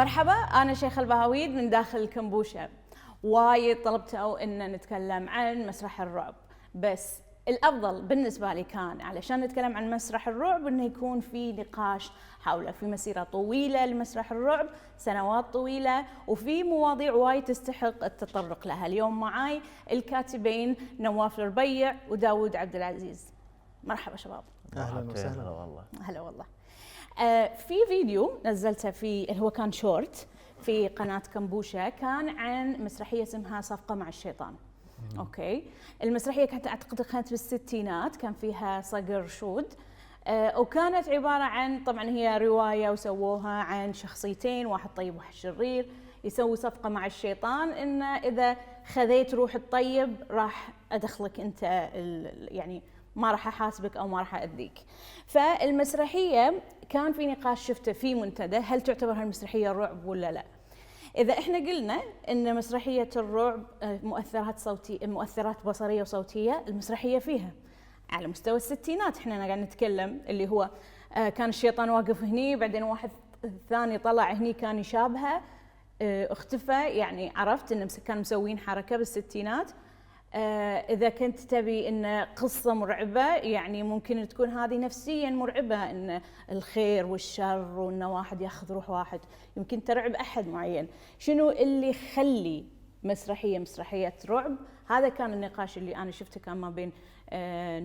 مرحبا، أنا شيخ البهاويد من داخل الكمبوشة. وايد طلبتوا إن نتكلم عن مسرح الرعب، بس الأفضل بالنسبة لي كان علشان نتكلم عن مسرح الرعب إنه يكون في نقاش حوله، في مسيرة طويلة لمسرح الرعب، سنوات طويلة، وفي مواضيع وايد تستحق التطرق لها. اليوم معاي الكاتبين نواف الربيع وداود عبد العزيز. مرحبا شباب. اهلا وسهلا. هلا والله. هلا والله. في فيديو نزلته اللي هو كان شورت في قناة كمبوشة، كان عن مسرحية اسمها صفقة مع الشيطان. اوكي، المسرحية كانت اعتقد كانت بالستينات، كان فيها صقر شود، وكانت عبارة عن، طبعا هي رواية وسووها عن شخصيتين، واحد طيب وواحد شرير، يسوي صفقة مع الشيطان إن إذا خذيت روح الطيب راح أدخلك أنت يعني ما راح أحاسبك أو ما راح أذيك. فالمسرحية كان في نقاش شفته في منتدى، هل تعتبر هالمسرحية رعب ولا لا؟ إذا إحنا قلنا إن مسرحية الرعب مؤثرات بصرية وصوتية، المسرحية فيها على مستوى الستينات. إحنا قاعد نتكلم اللي هو كان الشيطان واقف هني، بعدين واحد ثاني طلع هني كان يشابهه، اختفى، يعني عرفت إنه كانوا مسوين حركة بالستينات. إذا كنت تبي إن قصة مرعبة، يعني ممكن تكون هذه نفسياً مرعبة، إن الخير والشر وإن واحد ياخذ روح واحد، يمكن ترعب أحد معين. شنو اللي يخلي مسرحية رعب؟ هذا كان النقاش اللي أنا شفته، كان ما بين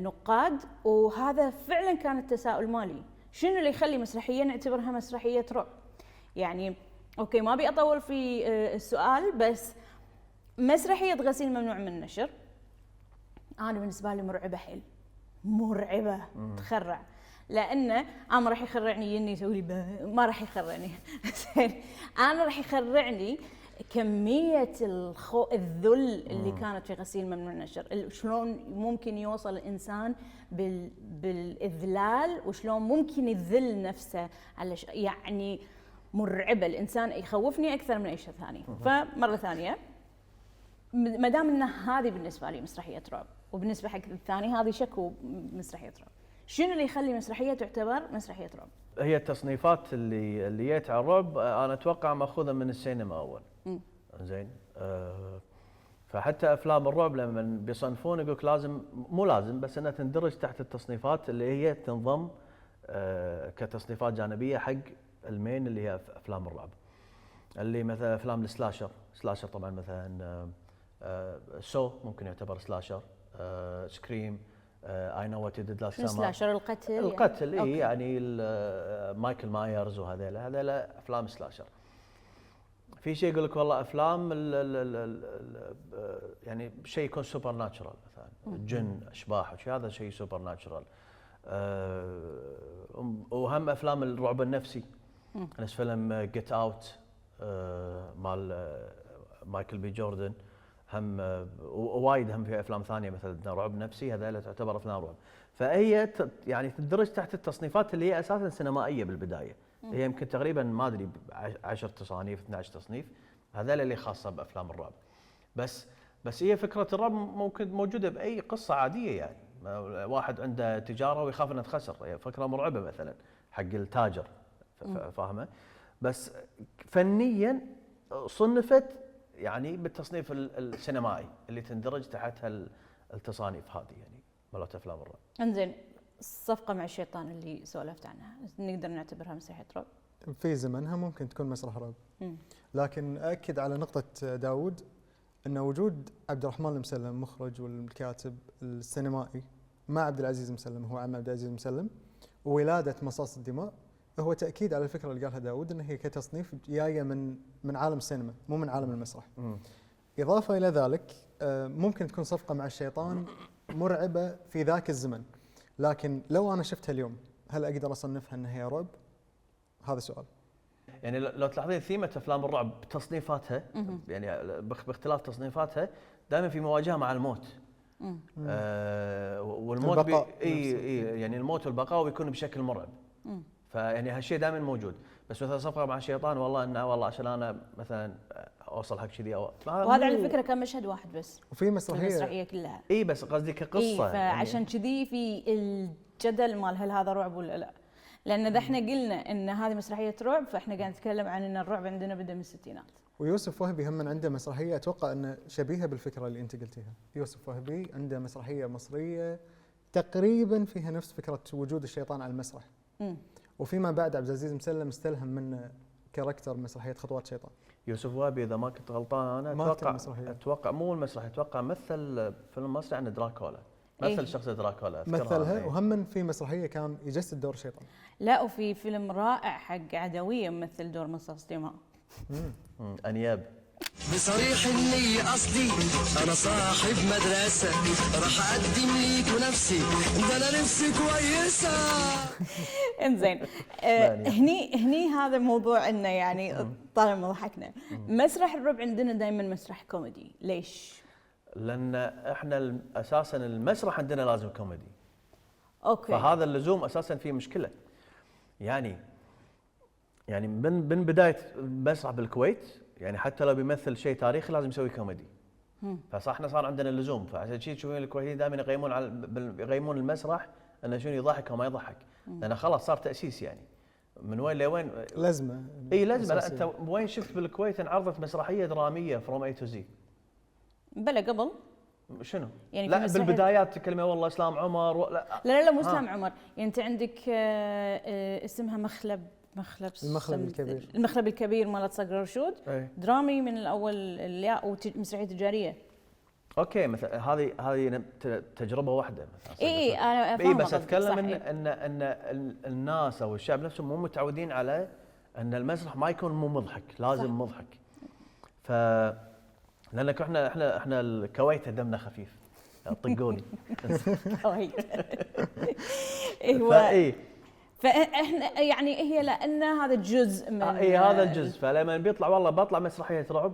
نقاد، وهذا فعلاً كان التساؤل مالي. شنو اللي يخلي مسرحية نعتبرها مسرحية رعب؟ يعني أوكي، ما أبي أطول في السؤال، بس مسرحية غسيل ممنوع من النشر أنا بالنسبة لي مرعبة حيل، مرعبة تخرع، لأنه أنا راح يخرعني يني يسوي لي ما راح يخرعني أنا راح يخرعني كمية الذل اللي كانت في غسيل ممنوع النشر، شلون ممكن يوصل الإنسان بالإذلال، وشلون ممكن يذل نفسه على يعني مرعبة. الإنسان يخوفني أكثر من أي شيء ثاني. فمرة ثانية، ما دام ان هذه بالنسبه لي مسرحيه رعب، وبالنسبه حق الثاني هذه شكو مسرحيه رعب، شنو اللي يخلي مسرحيه تعتبر مسرحيه رعب؟ هي التصنيفات اللي جت على الرعب انا اتوقع ماخوذه من السينما اول. زين. فحتى افلام الرعب لما بيصنفون يقولك لازم، مو لازم، بس انها تندرج تحت التصنيفات اللي هي تنضم كتصنيفات جانبيه حق المين اللي هي افلام الرعب. اللي مثلا افلام السلاشر طبعا، مثلا سو ممكن يعتبر سلاشر، سكريم، اي نو وات يو ديد لاست سمر. سلاشر القتل يعني مايكل مايرز وهذيلا افلام سلاشر. في شيء يقول لك والله افلام يعني شيء يكون سوبر ناتشرال، مثلا جن، اشباح وشيء، هذا شيء سوبر ناتشرال. وهم افلام الرعب النفسي، نفس فيلم جيت اوت مال مايكل بي جوردن، هم ووايد هم في افلام ثانيه مثلا رعب نفسي، هذول تعتبر افلام رعب. فهي يعني تندرج تحت التصنيفات اللي هي اساسا سينمائيه بالبدايه. هي يمكن تقريبا ما ادري 10 تصانيف 12 تصنيف، هذول اللي خاصه بافلام الرعب. بس هي فكره الرعب ممكن موجوده باي قصه عاديه، يعني واحد عنده تجاره ويخاف انها تخسر، هي فكره مرعبه مثلا حق التاجر، فاهمه؟ بس فنيا صنفت يعني بالتصنيف السينمائي اللي تندرج تحت التصانيف هذه، يعني مالت افلام الرعب. انزين، الصفقة مع الشيطان اللي سولفت عنها، نقدر نعتبرها مسرحية رعب؟ في زمنها ممكن تكون مسرح رعب، لكن أكد على نقطة داود أن وجود عبد الرحمن المسلم مخرج والكاتب السينمائي مع عبد العزيز المسلم، هو عم عبد العزيز المسلم، وولادة مصاص الدماء، هو تأكيد على الفكرة اللي قالها داود، أن هي كتصنيف جاية من عالم السينما مو من عالم المسرح. إضافة إلى ذلك ممكن تكون صفقة مع الشيطان مرعبة في ذاك الزمن، لكن لو أنا شفتها اليوم هل أقدر أصنفها أنها هي رعب؟ هذا سؤال. يعني لو تلاحظين ثيمة أفلام الرعب بتصنيفاتها، يعني باختلاف تصنيفاتها دائما في مواجهة مع الموت. والموت يعني الموت والبقاء بيكون بشكل مرعب. فيعني هالشيء دائما موجود. بس مثلا صفقة مع الشيطان، والله انه والله عشان انا مثلا اوصل حق كذي او وهذا على فكره كان مشهد واحد بس وفي المسرحيه كلها. اي بس قصدي كقصه. فعشان كذي في الجدل مال هل هذا رعب ولا لا. لان اذا احنا قلنا ان هذه مسرحيه رعب فاحنا قاعد نتكلم عن ان الرعب عندنا بدا من الستينات. ويوسف وهبي هم من عنده مسرحيه اتوقع انه شبيهه بالفكره اللي انت قلتيها. يوسف وهبي عنده مسرحيه مصريه تقريبا فيها نفس فكره وجود الشيطان على المسرح. وفيما بعد عبد العزيز مسلم استلهم من كاركتر مسرحيه خطوات شيطان. يوسف وهبي اذا ما كنت غلطان انا اتوقع مو المسرحيه، اتوقع مثل فيلم مصري عن دراكولا، مثل شخصيه دراكولا مثلها. وهم في مسرحيه كان يجسد دور الشيطان. لا وفي فيلم رائع حق عدويه مثل دور مصاص دماء. انياب. بصريح اني قصدي انا صاحب مدرسه راح اقدم ليك نفسي ده انا نفسي كويسه. انزين هني هذا الموضوع انه يعني طالما ضحكنا. مسرح الرعب عندنا دائما مسرح كوميدي، ليش؟ لان احنا اساسا المسرح عندنا لازم كوميدي. اوكي. فهذا اللزوم اساسا فيه مشكله. يعني من بدايه المسرح بالكويت يعني حتى لو بيمثل شيء تاريخي لازم يسوي كوميدي. فصحنا صار عندنا اللزوم، فعشان شيء تشوفون الكويتيين دائما يقيمون المسرح انه شنو يضحك او ما يضحك، لانه خلاص صار تاسيس يعني. من وين لوين لازمه. اي لازمه. لا انت وين شفت بالكويت انعرضت مسرحيه دراميه فروم اي تو زي؟ بلا قبل شنو؟ يعني لا بالبدايات تكلمي والله اسلام عمر لا مو اسلام عمر، يعني انت عندك اسمها المخلب الكبير مالت صقر رشود. درامي من الاول الياء ومسرحيه تجاريه. اوكي مثلا هذه تجربه واحده مثلا. اي انا فاهمه. بس اتكلم ان الناس او الشعب نفسهم مو متعودين على ان المسرح ما يكون مو مضحك، لازم صح. مضحك. لانك احنا الكويت دمنا خفيف طقوني. ايوه فاحنا يعني هي لان هذا جزء من هذا الجزء. فلما بيطلع والله بطلع مسرحيه رعب،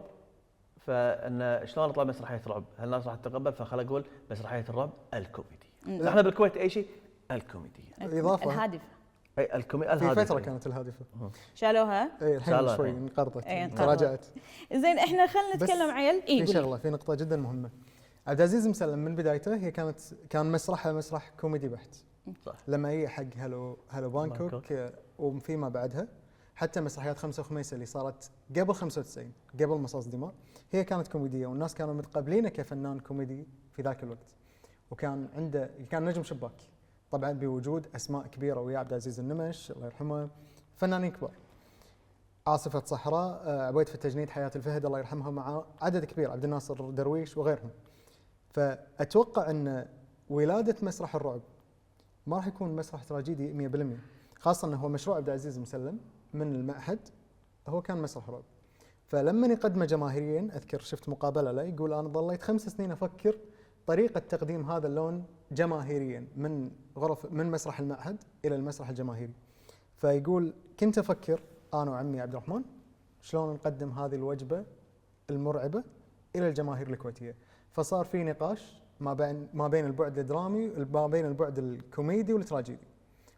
فان شلون اطلع مسرحيه رعب؟ هل الناس راح تتقبل؟ فخل اقول مسرحيه الرعب الكوميدي. احنا بالكويت اي شيء الكوميدي. اضافه الهادفه. اي في فتره كانت الهادفه شالوها. اي الحين شوي انقرضت تراجعت. زين احنا خلينا نتكلم عيل. في شغله، في نقطه جدا مهمه. عبد العزيز مسلم من بدايته هي كان مسرحها مسرح كوميدي بحت. صح. لما هي حق هلو بانكوك وفيما بعدها حتى مسرحيات خمسة وخميسة اللي صارت قبل 95 قبل مصاص دماء هي كانت كوميديه، والناس كانوا متقبلينه كفنان كوميدي في ذاك الوقت. وكان كان نجم شباك طبعا بوجود اسماء كبيره ويا عبد العزيز النمش الله يرحمه، فنانين كبار. عاصفه صحراء، عبيد في التجنيد، حياه الفهد الله يرحمها، مع عدد كبير، عبد الناصر درويش وغيرهم. فاتوقع ان ولاده مسرح الرعب ما راح يكون مسرح تراجيدي 100%، خاصه انه هو مشروع عبد العزيز مسلم من المعهد، هو كان مسرح رعب. فلما يقدمه جماهيريا، اذكر شفت مقابله له يقول انا ظليت 5 سنين افكر طريقه تقديم هذا اللون جماهيريا من مسرح المعهد الى المسرح الجماهيري. فيقول كنت افكر انا وعمي عبد الرحمن شلون نقدم هذه الوجبه المرعبه الى الجماهير الكويتيه. فصار في نقاش ما بين البعد الدرامي ما بين البعد الكوميدي والتراجيدي.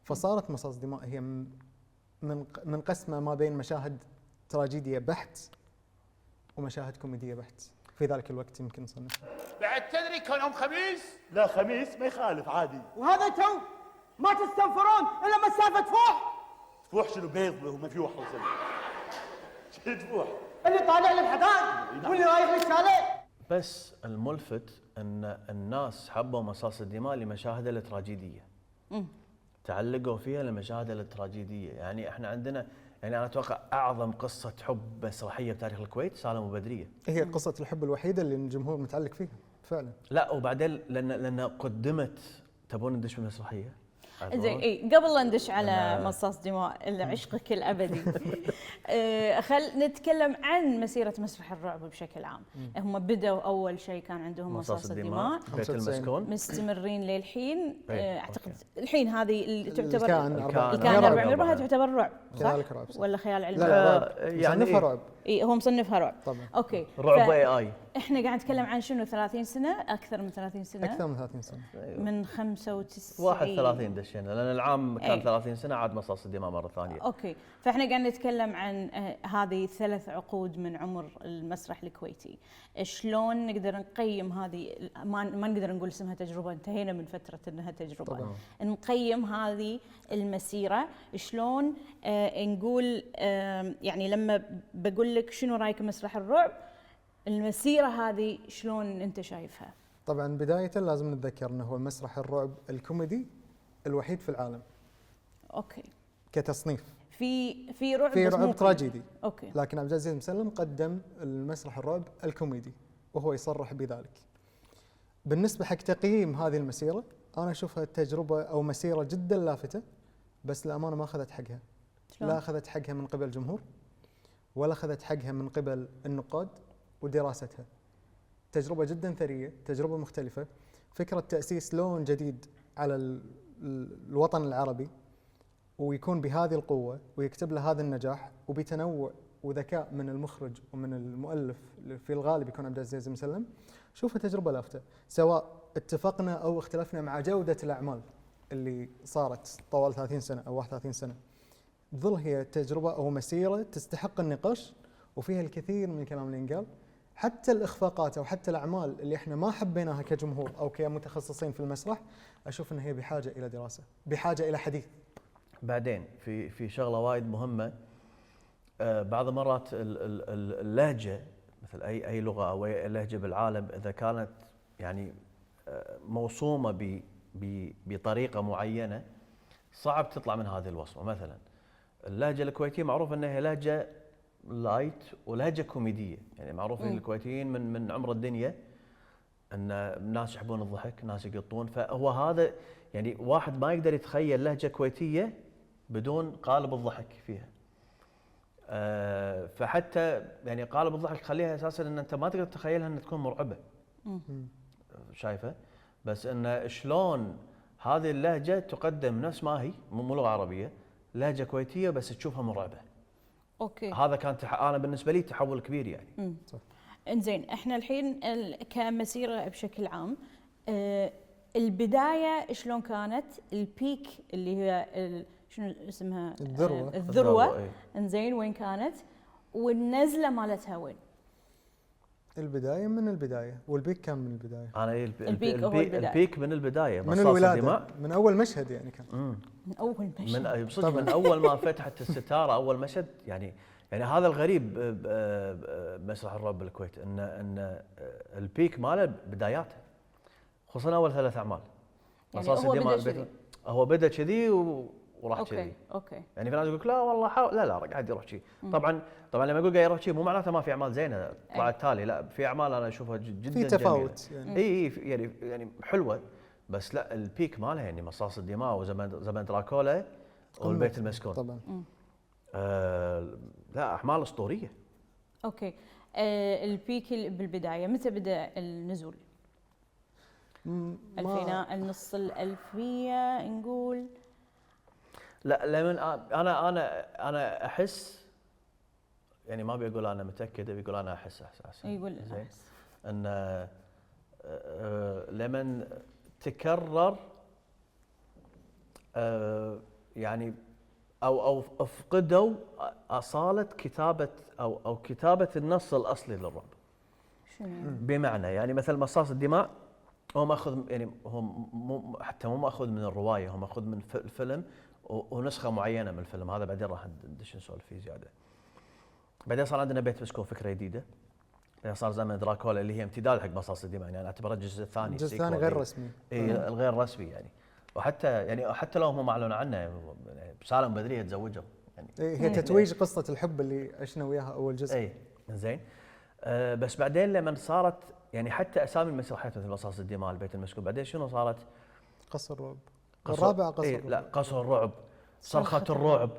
فصارت مصاص دماء هي من قسمه ما بين مشاهد تراجيديه بحت ومشاهد كوميديه بحت في ذلك الوقت. يمكن صنفها بعد تدري كان يوم خميس؟ لا خميس ما يخالف عادي. وهذا تو ما تستنفرون الا مسافه تفوح. تفوح شنو بيض وما في وحل وصل. شنو تفوح؟ اللي طالع للحداد واللي رايح للشاليه. بس الملفت ان الناس حبوا مصاص الدماء لمشاهده التراجيديه. تعلقوا فيها لمشاهد التراجيديه، يعني احنا عندنا يعني انا اتوقع اعظم قصه حب مسرحيه بتاريخ الكويت سالم وبدريه. هي قصه الحب الوحيده اللي الجمهور متعلق فيها فعلا. لا وبعدين لان قدمت. تبون ندش بالمسرحيه؟ زين قبل لا ندش على مصاص دماء عشقك الابدي خل نتكلم عن مسيره مسرح الرعب بشكل عام. هم بدأوا اول شيء كان عندهم مصاص الدماء، بيت المسكون، مستمرين للحين. اعتقد الحين هذه تعتبر الكان 400 تعتبر رعب صح؟ صح؟ ولا خيال علمي؟ لا يعني صنفها رعب اي هو مصنفها رعب. طبعا. اوكي. رعب AI. احنا قاعد نتكلم عن شنو 30 سنه، اكثر من 30 سنه؟ اكثر من 30 سنه. من 95 31 دشينا لان العام كان أي. 30 سنه عاد مصاص الدماء مره ثانيه. اوكي، فاحنا قاعد نتكلم عن هذه 3 عقود من عمر المسرح الكويتي. شلون نقدر نقيم هذه؟ ما نقدر نقول اسمها تجربه، انتهينا من فتره انها تجربه. طبعاً. نقيم هذه المسيره شلون؟ نقول يعني لما بقول لك شنو رايك بمسرح الرعب، المسيره هذه شلون انت شايفها؟ طبعا بدايه لازم نتذكر انه هو مسرح الرعب الكوميدي الوحيد في العالم اوكي. كتصنيف. في رعب في بس مو رعب كوميدي. تراجيدي، اوكي. لكن عبد العزيز مسلم قدم المسرح الرعب الكوميدي وهو يصرح بذلك. بالنسبه حق تقييم هذه المسيره، انا اشوفها تجربه او مسيره جدا لافته، بس للامانه ما اخذت حقها. شلون؟ لا اخذت حقها من قبل الجمهور، ولا اخذت حقها من قبل النقاد ودراستها. تجربه جدا ثريه، تجربه مختلفه، فكره تاسيس لون جديد على الوطن العربي، ويكون بهذه القوه ويكتب له هذا النجاح وبتنوع وذكاء من المخرج ومن المؤلف، في الغالب يكون عبد العزيز مسلم. شوفها تجربه لافته، سواء اتفقنا او اختلفنا مع جوده الاعمال اللي صارت طوال 30 سنه او 31 سنه. تظل هي تجربه او مسيره تستحق النقاش، وفيها الكثير من الكلام اللي ينقال. حتى الاخفاقات او حتى الاعمال اللي احنا ما حبيناها كجمهور او كمتخصصين في المسرح، اشوف ان هي بحاجه الى دراسه، بحاجه الى حديث. بعدين في شغله وايد مهمه. بعض المرات اللهجه مثل اي لغه او اي لهجه بالعالم اذا كانت يعني موصومه بطريقه معينه صعب تطلع من هذه الوصمه. مثلا اللهجه الكويتيه معروف انها لهجه لايت ولهجه كوميديه، يعني معروفين الكويتيين من عمر الدنيا ان الناس يحبون الضحك، ناس يقطون، فهو هذا يعني واحد ما يقدر يتخيل لهجه كويتيه بدون قالب الضحك فيها. فحتى يعني قالب الضحك خليها اساسا ان انت ما تقدر تتخيلها ان تكون مرعبه. شايفه؟ بس ان شلون هذه اللهجه تقدم نفس ما هي، مو لغه عربيه، لهجه كويتيه بس تشوفها مرعبه. اوكي. هذا كان انا بالنسبه لي تحول كبير يعني. انزين، احنا الحين كمسيره بشكل عام، البدايه شلون كانت؟ البيك اللي هي شنو اسمها؟ الذروة. الذروه. إيه. انزين، وين كانت؟ والنزله مالتها وين؟ البدايه من البدايه، والبيك كان من البدايه. انا البيك هو البداية. البيك من البدايه، من مصاص الولاده، الدماء. من اول مشهد يعني كان. من اول مشهد. من صدق من اول ما فتحت الستاره اول مشهد يعني هذا الغريب بمسرح الرعب بالكويت ان البيك ماله بداياته، خصوصا اول 3 اعمال. يعني مصاص هو الدماء بدأ كذي. هو بدا كذي وراح اوكي كذي. اوكي. يعني في ناس يقول لك لا والله لا قاعد يروح شيء. طبعا لما يقول قاعد يروح شيء مو معناته ما في اعمال زينه طلعت تالي، لا في اعمال انا اشوفها جدا في تفاوت جميلة. اي يعني حلوه، بس لا البيك مالها يعني مصاص الدماء وزمن دراكولا والبيت المسكون. طبعا. لا اعمال اسطوريه. اوكي. البيك بالبدايه متى بدا النزول؟ الفيناء، النص الألفية نقول؟ لا لمن انا احس، يعني ما بيقول انا متاكد، بيقول انا احس يقول زين ان لمن تكرر يعني او افقدوا اصاله كتابه او كتابه النص الاصلي للرعب. شنو؟ بمعنى يعني مثل مصاص الدماء هو ماخذ، يعني هو حتى مو ماخذ من الروايه، هو ماخذ من الفيلم ونسخه معينه من الفيلم هذا، بعدين راح ندش نسولف فيه زياده. بعدين صار عندنا بيت مسكون، فكره جديده. بعدين صار زمن دراكولا اللي هي امتداد حق مصاص الدماء، يعني انا اعتبره الجزء الثاني. الجزء الثاني غير رسمي. اي الغير رسمي يعني. وحتى يعني حتى لو هم ما اعلنوا عنه، يعني سالم بدريه تزوجوا يعني. هي تتويج قصه الحب اللي عشنا وياها اول جزء. اي زين. بس بعدين لما صارت يعني حتى اسامي المسرحيات مثل مصاص الدماء، البيت المسكون، بعدين شنو صارت؟ قصر الرعب. الرابعه قصر الرعب. لا قصر الرعب، صرخة الرعب،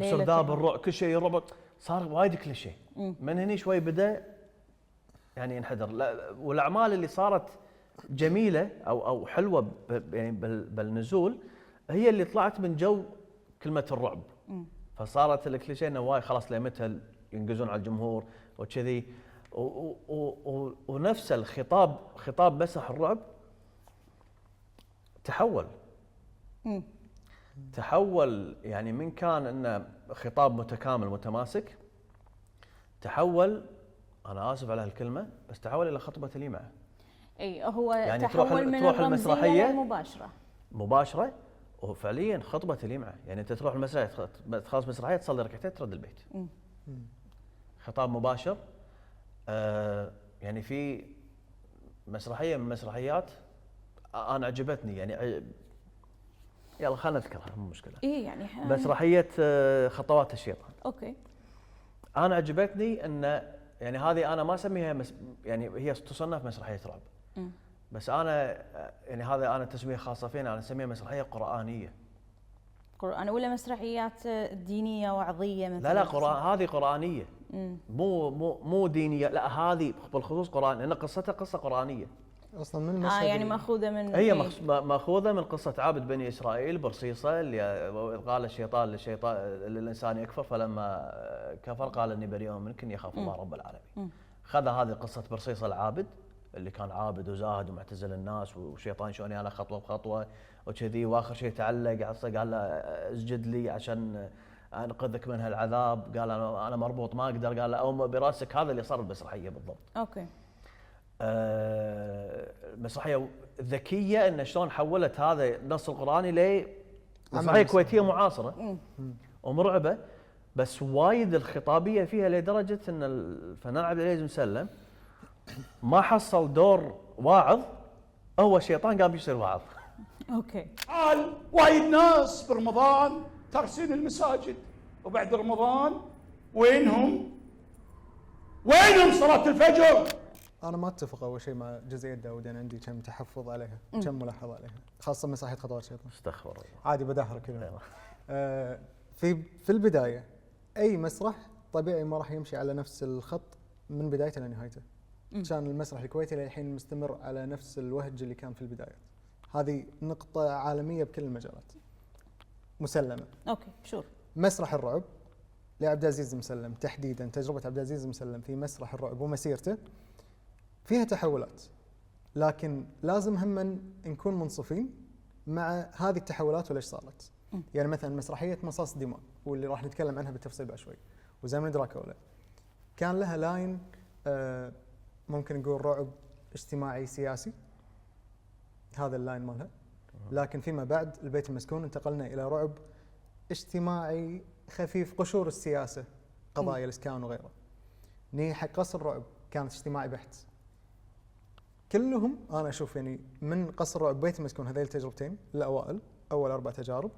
سرداب الرعب، كل شيء رعب، صار وايد كليشيه. من هني شوي بدا يعني ينحدر. لا والاعمال اللي صارت جميله او حلوه يعني بالنزول هي اللي طلعت من جو كلمه الرعب. فصارت الكليشيه انه وايد خلاص لمتى ينقزون على الجمهور وكذي. ونفس الخطاب، خطاب مسرح الرعب تحول يعني من كان انه خطاب متكامل متماسك، تحول، انا اسف على هالكلمه، بس تحول الى خطبه اليمعه. اي هو يعني تحول من تروح الرمزيه المسرحية للمباشره. مباشره، وفعليا خطبه اليمعه، يعني انت تروح المسرحيه تخلص مسرحيه تصلي ركعتين ترد البيت. خطاب مباشر. يعني في مسرحيه من المسرحيات انا عجبتني، يعني يلا خلينا نذكرها مو مشكله. اي يعني مسرحيه خطوات الشيطان. اوكي. انا عجبتني ان يعني هذه انا ما اسميها يعني هي تصنف مسرحيه رعب. بس انا يعني هذا انا تسميه خاصه فينا، انا اسميها مسرحيه قرانيه. قرآن ولا مسرحيات دينيه وعظيه مثلا؟ لا قرآن، هذه قرانيه. مو دينيه، لا هذه بالخصوص قران، لان قصتها قصه قرانيه. اصلا من المشهد يعني ماخوذه من هي ماخوذه من قصه عابد بني اسرائيل برصيصه، اللي قال الشيطان للانسان يكفر، فلما كفر قال اني بريء منك اني اخاف الله رب العالمين. خذ هذه قصه برصيصه العابد اللي كان عابد وزاهد ومعتزل الناس، والشيطان يشوني انا خطوه بخطوه وكذي، واخر شيء تعلق عصا قال له اسجد لي عشان انقذك من هالعذاب، قال انا مربوط ما اقدر، قال له اومئ براسك. هذا اللي صار بالمسرحيه بالضبط. اوكي. مسرحيه ذكيه ان شلون حولت هذا النص القراني لمسرحيه كويتيه معاصره ومرعبه، بس وايد الخطابيه فيها لدرجه ان الفنان عبد العزيز مسلم ما حصل دور واعظ، هو الشيطان قام يصير واعظ. اوكي. قال وايد ناس برمضان ترسين المساجد، وبعد رمضان وينهم صلاة الفجر؟ انا ما اتفق اول شيء مع جزئيه داود، يعني عندي كم تحفظ عليها، كم ملاحظه عليها، خاصه مسرحيه خطوات الشيطان. استغفر الله. عادي بداهر كذا. في البدايه اي مسرح طبيعي ما راح يمشي على نفس الخط من بدايته لنهايته. كان المسرح الكويتي للحين مستمر على نفس الوهج اللي كان في البدايات. هذه نقطه عالميه بكل المجالات مسلمه. اوكي شور. مسرح الرعب لعبد العزيز مسلم تحديدا، تجربه عبد العزيز مسلم في مسرح الرعب ومسيرته فيها تحولات، لكن لازم هم نكون منصفين مع هذه التحولات وليش صارت. يعني مثلا مسرحيه مصاص الدماء واللي راح نتكلم عنها بالتفصيل بعد شوي، وزمن دراكولا، كان لها لاين ممكن نقول رعب اجتماعي سياسي، هذا اللاين مالها. لكن فيما بعد البيت المسكون انتقلنا الى رعب اجتماعي خفيف، قشور السياسه، قضايا الاسكان وغيره. ني حق قصر الرعب كانت اجتماعي بحت. كلهم انا اشوف يعني من قصر الرعب بيت المسكون، هذيل التجربتين الاوائل، اول 4 تجارب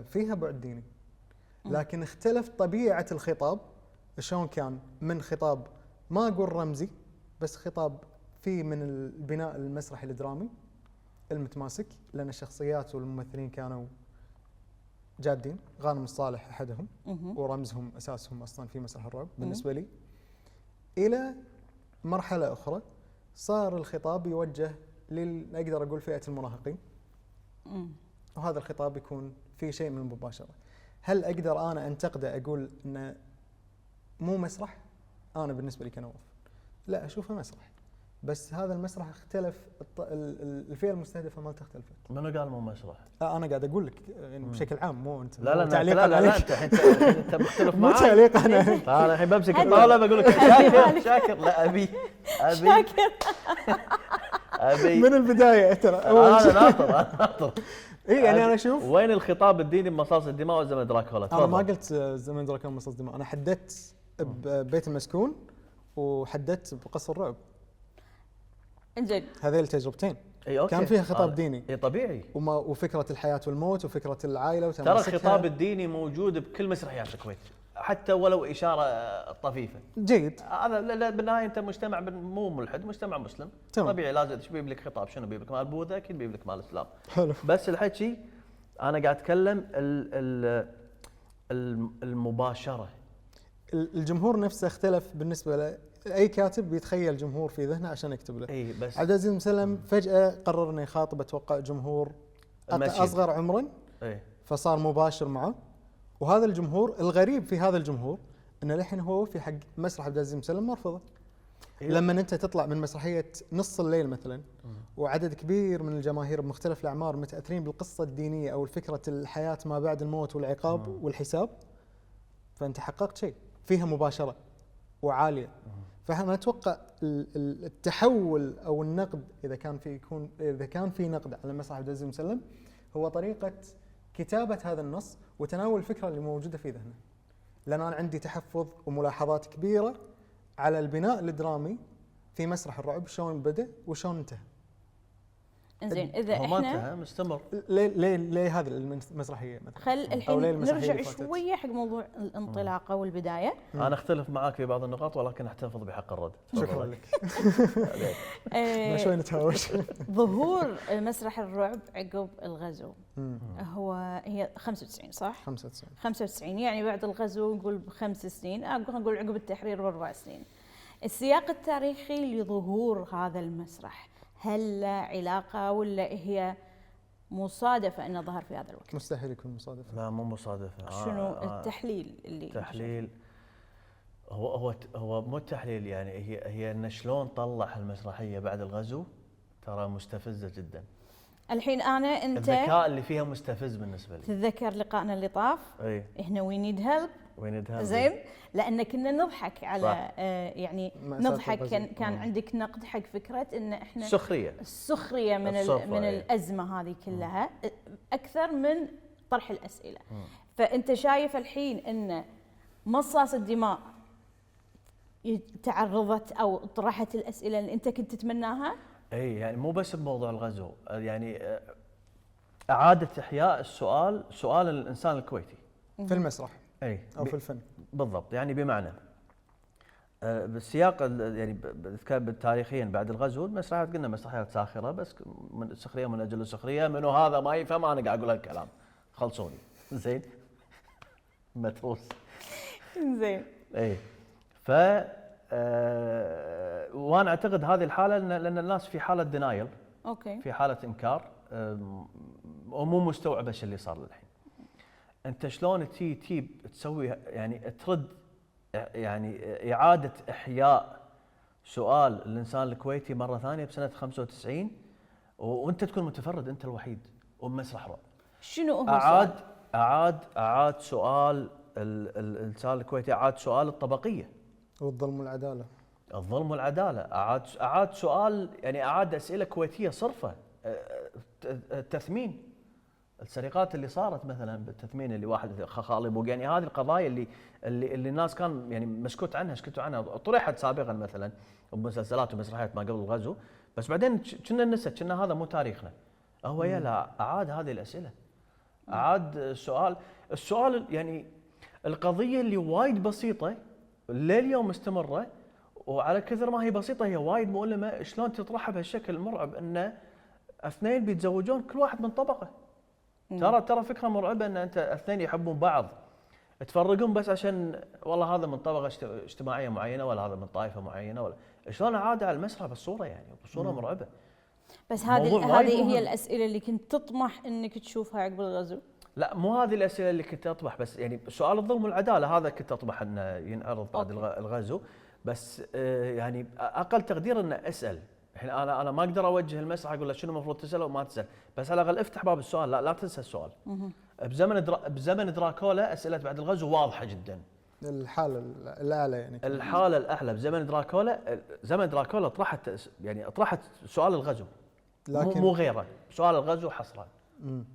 فيها بعد ديني، لكن اختلف طبيعه الخطاب. شلون كان من خطاب ما اقول رمزي، بس خطاب فيه من البناء المسرحي الدرامي المتماسك، لان الشخصيات والممثلين كانوا جادين. غانم الصالح احدهم ورمزهم اساسهم اصلا في مسرح الرعب بالنسبه لي. الى مرحله اخرى صار الخطاب يوجه اقدر اقول فئه المراهقين، وهذا الخطاب يكون في شيء من المباشره. هل اقدر انا انتقده اقول انه مو مسرح؟ انا بالنسبه لي كنواف لا اشوفه مسرح، بس هذا المسرح اختلف، الفئه المستهدفه ما اختلفت. منو قال مو مسرح؟ انا قاعد اقول لك يعني بشكل عام، مو انت. لا تعليق لا انت مختلف معي. مو تعليق انا. انا الحين بمسك الطاوله بقول لك شاكر لا ابي شاكر ابي من البدايه ترى انا ناطر. اي يعني انا اشوف وين الخطاب الديني بمصاص الدماء وزمن دراكولا؟ انا ما قلت زمن دراكولا مصاص الدماء، انا حددت ببيت المسكون وحددت بقصر الرعب. انزين هذيل التجربتين أوكي. كان فيها خطاب ديني. اي طبيعي. وفكره الحياه والموت وفكره العائله ترى الخطاب الديني موجود بكل مسرحيات الكويت، حتى ولو اشاره طفيفه. جيد. هذا لا بالنهايه انت مجتمع مو ملحد، مجتمع مسلم. تمام. طبيعي لازم تبيب لك خطاب، شنو بيب لك مال بوذا؟ اكيد بيب لك مال الاسلام. حلو. بس الحكي انا قاعد اتكلم المباشره. الجمهور نفسه اختلف بالنسبه له، اي كاتب بيتخيل جمهور في ذهنه عشان يكتب له. اي بس عبد العزيز مسلم فجاه قرر انه يخاطب اتوقع جمهور اصغر عمرا، اي فصار مباشر معه. وهذا الجمهور الغريب في هذا الجمهور ان للحين هو في حق مسرح عبد العزيز مسلم مرفضه. إيه. لما انت تطلع من مسرحيه نص الليل مثلا وعدد كبير من الجماهير بمختلف الاعمار متاثرين بالقصه الدينيه او فكره الحياه ما بعد الموت والعقاب والحساب، فانت حققت شيء فيها مباشره وعاليه. فانا اتوقع التحول او النقد اذا كان في نقد على مسرح عبد العزيز مسلم هو طريقه كتابه هذا النص وتناول الفكره اللي موجوده في ذهنه. لان انا عندي تحفظ وملاحظات كبيره على البناء الدرامي في مسرح الرعب، شلون بدا وشلون انتهى. انزين اذا هو ما احنا انتهى مستمر. ليه هذه المسرحيه مثلا؟ خل أو الحين ليه المسرحية نرجع اللي فاتت؟ شويه حق موضوع الانطلاقه والبدايه. انا اختلف معاك في بعض النقاط ولكن احتفظ بحق الرد. شكرا لك. آه، شوي نتهاوش. ظهور مسرح الرعب عقب الغزو هي 95 صح؟ 95 95 يعني بعد الغزو نقول ب5 سنين، نقول عقب التحرير ب4 سنين. السياق التاريخي لظهور هذا المسرح هل له علاقة ولا هي مصادفة انه ظهر في هذا الوقت؟ مستحيل يكون مصادفه. لا مو مصادفه. شنو التحليل اللي تحليل هو مو التحليل، يعني هي ان شلون طلع المسرحيه بعد الغزو ترى مستفزه جدا. الحين انت الذكاء اللي فيها مستفز بالنسبه لي. تتذكر لقائنا اللي طاف؟ اي احنا وي نيد هيلب وين يذهب زين، لان كنا نضحك على صح. يعني مأساة نضحك الغزو. كان عندك نقد حق فكره ان احنا سخريه. السخريه من الصفة، من إيه. الازمه هذه كلها اكثر من طرح الاسئله. فانت شايف الحين ان مصاص الدماء تعرضت او طرحت الاسئله اللي انت كنت تتمناها؟ اي يعني مو بس بموضوع الغزو، يعني اعاده احياء سؤال الانسان الكويتي في المسرح اي او في الفن. بالضبط، يعني بمعنى بالسياق يعني تاريخيا بعد الغزو المسرحيات قلنا مسرحيات ساخره، بس من سخريه من اجل السخريه، منو هذا ما يفهم انا قاعد اقول هالكلام خلصوني. زين متروس. زين اي ف وانا اعتقد هذه الحاله لان الناس في حاله دينايل، اوكي في حاله انكار ومو مستوعبه ايش اللي صار للحين. انت شلون تجي تسوي يعني ترد يعني اعاده احياء سؤال الانسان الكويتي مره ثانيه بسنه 95 وانت تكون متفرد انت الوحيد وبمسرح رعب. شنو هو اعاد سؤال الانسان الكويتي، اعاد سؤال الطبقيه والظلم والعداله. الظلم والعداله، اعاد سؤال، يعني اعاد اسئله كويتيه صرفه. التثمين، السرقات اللي صارت مثلا بالتثمين اللي واحد خالي، يعني هذه القضايا اللي الناس كان يعني مسكوت عنها طرحت سابقا مثلا بمسلسلات ومسرحيات ما قبل الغزو، بس بعدين كنا نسيت، كنا هذا مو تاريخنا. هو لا اعاد هذه الاسئله، اعاد السؤال يعني القضيه اللي وايد بسيطه لليوم مستمره، وعلى كثر ما هي بسيطه هي وايد مؤلمه. شلون تطرحها بهالشكل المرعب ان اثنين بيتزوجون كل واحد من طبقه؟ ترى فكره مرعبه ان انت اثنين يحبون بعض تفرقون بس عشان والله هذا من طبقه اجتماعيه معينه ولا هذا من طائفه معينه، ولا شلون عاد على المسرح بالصوره، يعني بصوره مرعبه. بس موضوع وايد هذه مهم. هي الاسئله اللي كنت تطمح انك تشوفها عقب الغزو؟ لا مو هذه الاسئله اللي كنت اطمح، بس يعني سؤال الظلم والعداله هذا كنت اطمح انه ينعرض بعد الغزو، بس يعني اقل تقدير انه اسال. الحين انا ما اقدر اوجه المسرح اقول له شنو المفروض تسال وما تسال، بس على الاقل افتح باب السؤال، لا تنسى السؤال. بزمن دراكولا اسئله بعد الغزو واضحه جدا. الحاله الاعلى يعني. الحاله الاعلى بزمن دراكولا طرحت سؤال الغزو، لكن مو غيره، سؤال الغزو حصرا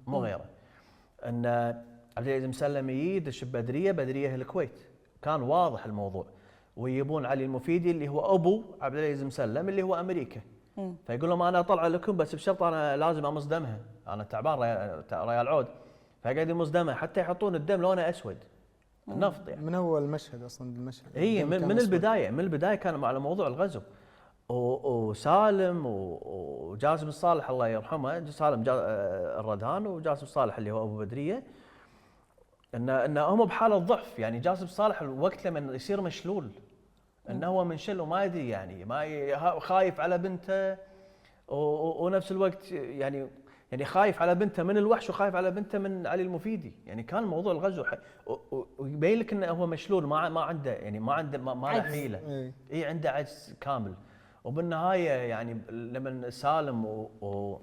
مو غيره. ان عبد العزيز مسلم يدش بدريه الكويت، كان واضح الموضوع، ويجيبون علي المفيدي اللي هو ابو عبد العزيز مسلم اللي هو امريكا، فيقول لهم انا اطلع لكم بس بشرط انا لازم امص دمها، انا تعبان ريال عود، فقاعد يمص دمها حتى يحطون الدم لونه اسود، النفط يعني. من اول مشهد اصلا المشهد اي من البدايه كان على موضوع الغزو. وسالم وجاسم الصالح الله يرحمه، سالم الردهان وجاسم الصالح اللي هو ابو بدريه، ان هم بحاله ضعف. يعني جاسم الصالح الوقت لما يصير مشلول، انه هو منشل وما يدري، يعني ما خايف على بنته، ونفس الوقت يعني يعني خايف على بنته من الوحش وخايف على بنته من علي المفيدي. يعني كان موضوع الغزو ويبين لك انه هو مشلول، ما عنده يعني ما له حيله. اي عنده عجز كامل. وبالنهايه يعني لما سالم وعبد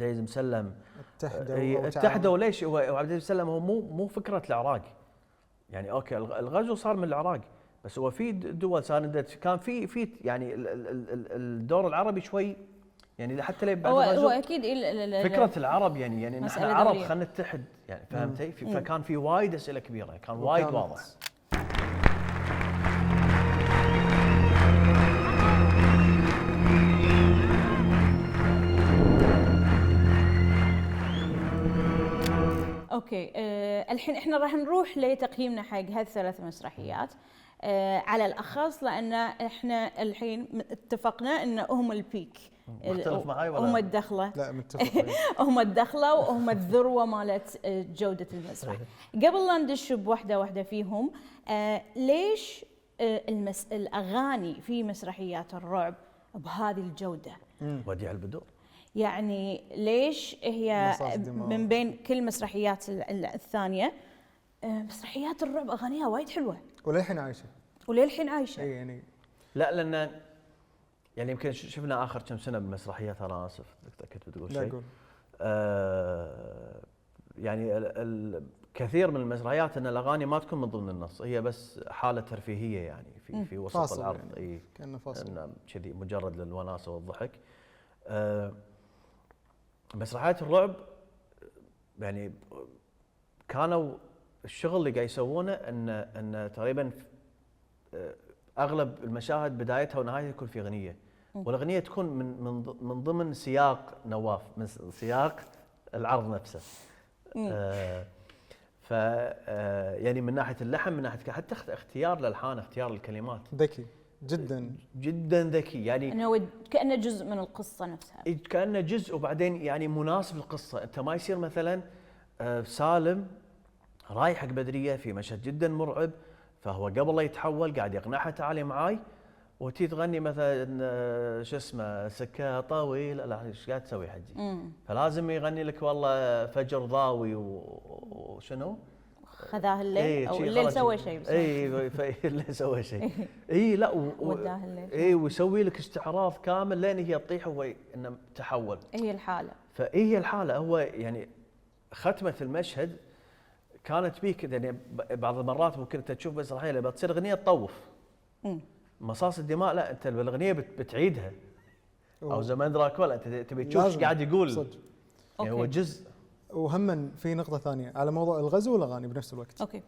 العزيز مسلم اتحدوا ليش؟ وعبد العزيز مسلم هو مو فكره العراق. يعني اوكي الغزو صار من العراق، بس هو في دول ساندت، كان في يعني الدور العربي شوي يعني حتى ليه بعد الغزو هو اكيد فكره العرب يعني نحن عرب خلينا نتحد يعني فهمتي؟ فكان في وايد اسئله كبيره، كان وايد واضح. اوكي الحين احنا راح نروح لتقييمنا حق هالثلاث مسرحيات على الاخص، لان احنا الحين اتفقنا ان هم البيك. مختلف معاي ولا؟ هم الدخله. لا متفق. هم الدخله وهم الذروه مالت جوده المسرح. قبل لا ندش بوحده واحده فيهم، ليش الاغاني في مسرحيات الرعب بهذه الجوده؟ وديع البدور. يعني ليش هي من بين كل مسرحيات الثانيه مسرحيات الرعب اغانيها وايد حلوه وللحين عايشه. اي يعني لا لان يعني يمكن شفنا اخر كم سنه بالمسرحيات، انا اسف كنت بتقول شيء. يعني كثير من المسرحيات ان الاغاني ما تكون من ضمن النص، هي بس حاله ترفيهيه يعني في وسط العرض. يعني اي كانه فاصل كذي مجرد للوناسه والضحك. مسرحيات الرعب يعني كانوا الشغل اللي قاعد يسوونه ان تقريبا اغلب المشاهد بدايتها ونهايتها يكون في اغنيه، والاغنيه تكون من ضمن سياق نواف، من سياق العرض نفسه. ف يعني من ناحيه اللحن، من ناحيه حتى اختيار الالحان، اختيار الكلمات ذكي جدا ذكي، يعني انه كانه جزء من القصه نفسها، كانه جزء، وبعدين يعني مناسب للقصه. انت ما يصير مثلا سالم رايح حق بدريه في مشهد جدا مرعب، فهو قبل لا يتحول قاعد يقنعها تعالي معاي، وتي تغني مثلا شو اسمه سكه طويل، لا ايش قاعد تسوي حجي؟ فلازم يغني لك والله فجر ضاوي وشنو؟ خذاه الليل او الليل سوى شيء. الليل سوى شيء. اي لا وداه الليل. اي ويسوي لك استعراض كامل لين هي تطيح وهو انه تحول. هي الحاله. هي الحاله. هو يعني ختمه المشهد كانت بيك، يعني بعض المرات ممكن انت تشوف مسرحيه لما تصير اغنيه تطوف. مصاص الدماء لا، انت بالاغنيه بتعيدها. او زمان دراكولا انت تبي تشوف ايش قاعد يقول. صدق. يعني هو جزء. وهم في نقطه ثانيه على موضوع الغزو والاغاني بنفس الوقت. اوكي.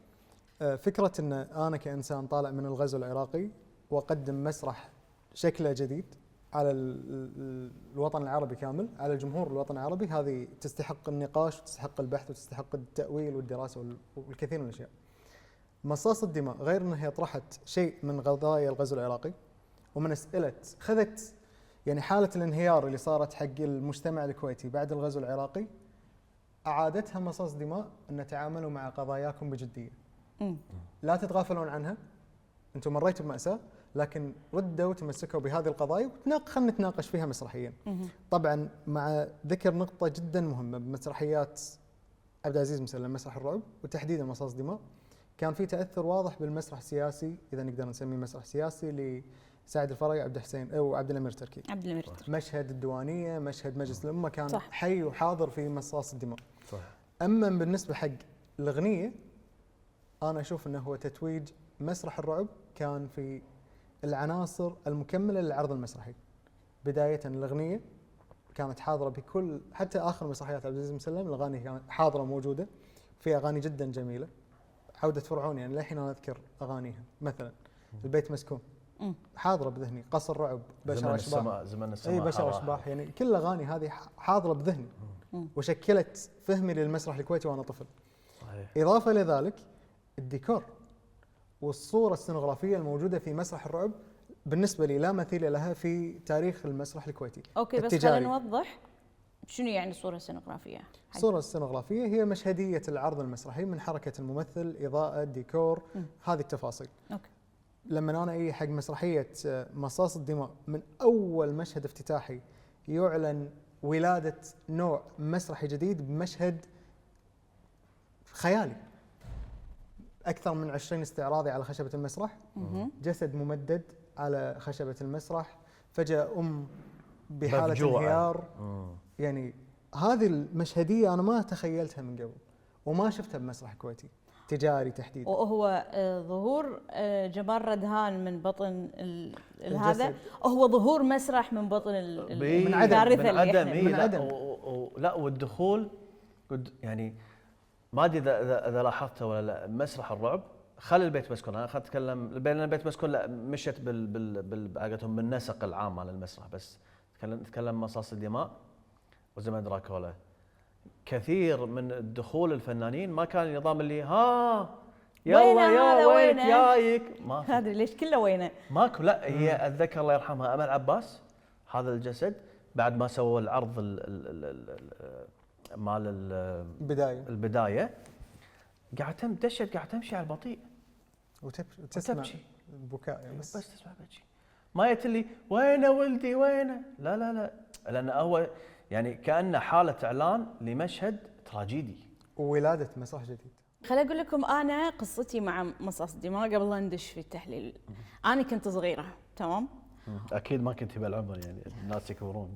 فكره ان انا كانسان طالع من الغزو العراقي واقدم مسرح شكله جديد على الوطن العربي كامل، على الجمهور الوطن العربي، هذه تستحق النقاش وتستحق البحث وتستحق التأويل والدراسة والكثير من الأشياء. مصاص الدماء غير أنها هي طرحت شيء من قضايا الغزو العراقي ومن أسئلة، خذت يعني حالة الانهيار اللي صارت حق المجتمع الكويتي بعد الغزو العراقي، أعادتها مصاص دماء أن تعاملوا مع قضاياكم بجدية. لا تتغافلون عنها، أنتم مريتوا بمأساة، لكن ردوا وتمسكوا بهذه القضايا خلينا نتناقش فيها مسرحيا. طبعا مع ذكر نقطة جدا مهمة بمسرحيات عبد العزيز مسلم، مسرح الرعب وتحديدا مصاص دماء، كان في تأثر واضح بالمسرح السياسي، إذا نقدر نسميه مسرح سياسي، لسعد الفرج، عبد الحسين أو عبد الأمير تركي. مشهد الديوانية، مشهد مجلس الأمة كان صح. حي وحاضر في مصاص الدماء. صح. أما بالنسبة حق الأغنية، أنا أشوف أنه هو تتويج مسرح الرعب كان في العناصر المكملة للعرض المسرحي. بداية الأغنية كانت حاضرة بكل، حتى آخر مسرحيات عبد العزيز مسلم الأغاني كانت حاضرة موجودة، في أغاني جدا جميلة. عودة فرعون يعني للحين أنا أذكر أغانيها، مثلا البيت مسكون حاضرة بذهني، قصر رعب، بشر أشباح، زمن السماء، أي بشر أشباح، يعني كل الأغاني هذه حاضرة بذهني وشكلت فهمي للمسرح الكويتي وأنا طفل. صحيح. إضافة لذلك الديكور والصورة السينوغرافية الموجودة في مسرح الرعب بالنسبة لي لا مثيل لها في تاريخ المسرح الكويتي. اوكي بس خلينا نوضح شنو يعني الصورة السينوغرافية. الصورة السينوغرافية هي مشهدية العرض المسرحي من حركة الممثل، إضاءة، ديكور، هذه التفاصيل. اوكي. لما أنا أي حق مسرحية مصاص الدماء، من أول مشهد افتتاحي يعلن ولاده نوع مسرحي جديد بمشهد خيالي. اكثر من 20 استعراضي على خشبه المسرح، جسد ممدد على خشبه المسرح، فجاه بحاله مفجوعة. انهيار. يعني هذه المشهديه انا ما تخيلتها من قبل وما شفتها بمسرح كويتي تجاري تحديدا. وهو ظهور جمال ردهان من بطن هذا الجسد. هو ظهور مسرح من بطن من عدم. الكارثة من اللي عدم إحنا- إيه، من لا، عدم. لا والدخول يعني ما ادري اذا لاحظته ولا لا. مسرح الرعب خلي البيت مسكون، انا اخذت اتكلم بين البيت مسكون لا مشت بعقتهم بالنسق العام على المسرح، بس تكلم مصاص الدماء وزمن دراكولا. كثير من دخول الفنانين ما كان النظام اللي ها يلا وينه يا هذا وينك وينه؟ جايك، ما في. هذا ليش كله وينه؟ ماكو، لا هي اتذكر الله يرحمها امل عباس هذا الجسد بعد ما سووا العرض مال البدايه قاعد دشت قاعد تمشي على البطيء وتسمع وتبكي. البكاء يعني بس تسمع بكي، ما يتلي وينه ولدي وينه، لا لا لا، لان هو يعني كانه حاله اعلان لمشهد تراجيدي وولاده مسرح جديد. خليني اقول لكم انا قصتي مع مصاص الدماء قبل لا ندش في التحليل. انا كنت صغيره، تمام؟ اكيد ما كنت بهالعمر يعني الناس يكبرون.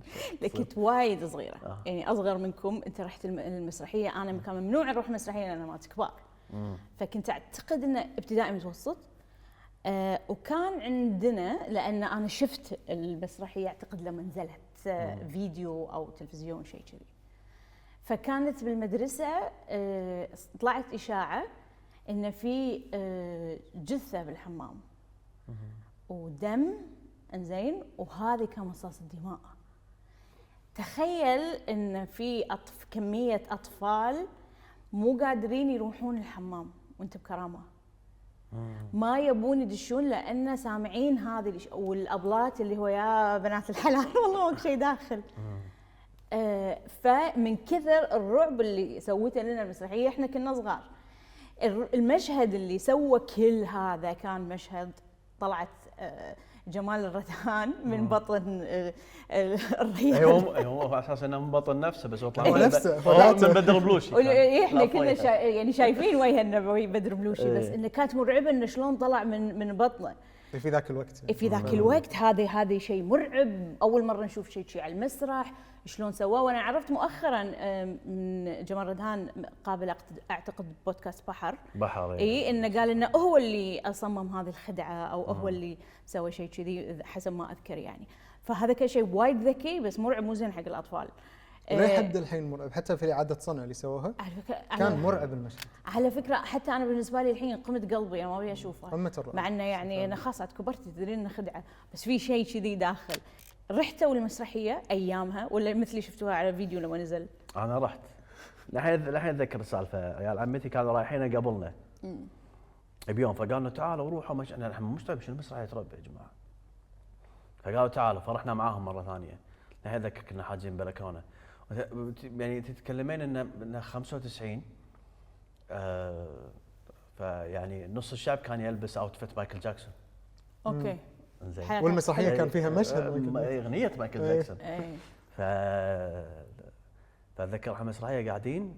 كنت وايد صغيره، يعني اصغر منكم. انت رحت المسرحيه، انا كان ممنوع نروح مسرحيه لان ما كبار. فكنت اعتقد انه ابتدائي متوسط. وكان عندنا، لان انا شفت المسرحيه اعتقد لما نزلت فيديو او تلفزيون شيء كذي. فكانت بالمدرسه طلعت اشاعه ان في جثه بالحمام ودم، انزين، وهذه كان مصاص الدماء. تخيل ان في كميه اطفال مو قادرين يروحون الحمام وانت بكرامه، ما يبون يدشون لان سامعين هذه والابلات اللي هو يا بنات الحلال والله ماكو شيء داخل. فمن كثر الرعب اللي سوته لنا المسرحيه، احنا كنا صغار. المشهد اللي سوى كل هذا كان مشهد طلعت جمال الردهان من بطن الريال. هو على اساس انه من بطن نفسه، بس هو طلع هو نفسه هو من بدر بلوشي. احنا كنا يعني شايفين وجه النبوي بدر بلوشي، بس انه كانت مرعبه انه شلون طلع من بطنه في ذاك الوقت في ذاك الوقت. هذا شيء مرعب، اول مره نشوف شيء على المسرح شلون سواه. وانا عرفت مؤخرا من جمال ردهان قابل اعتقد بودكاست بحر اي انه قال انه هو اللي صمم هذه الخدعه او هو اللي سوى شيء كذي حسب ما اذكر يعني. فهذا كان شيء وايد ذكي بس مرعب، مو زين حق الاطفال. لحد الحين مرعب، حتى في اعاده صنع اللي سووها كان مرعب المشهد. على فكره حتى انا بالنسبه لي الحين قمه قلبي انا ما ابي اشوفه، قمه الرعب، مع انه يعني انا خلاص كبرت تدرين انه خدعه، بس في شيء كذي داخل. رحتوا المسرحيه ايامها ولا مثلي شفتوها على فيديو لما نزل؟ انا رحت الحين اتذكر السالفه. عيال عمتي كانوا رايحين قبلنا بيوم، فقالوا لنا تعالوا روحوا احنا مستوعب شنو المسرحيه تربى يا جماعه. فقالوا تعالوا، فرحنا معاهم مره ثانيه. الحين اتذكر كنا حاجين بلكونه، يعني تتكلمين انه 95 فيعني نص الشعب كان يلبس اوتفيت مايكل جاكسون. اوكي. زين. والمسرحيه كان فيها مشهد اغنيه مايكل جاكسون. فاتذكر احنا مسرحيه قاعدين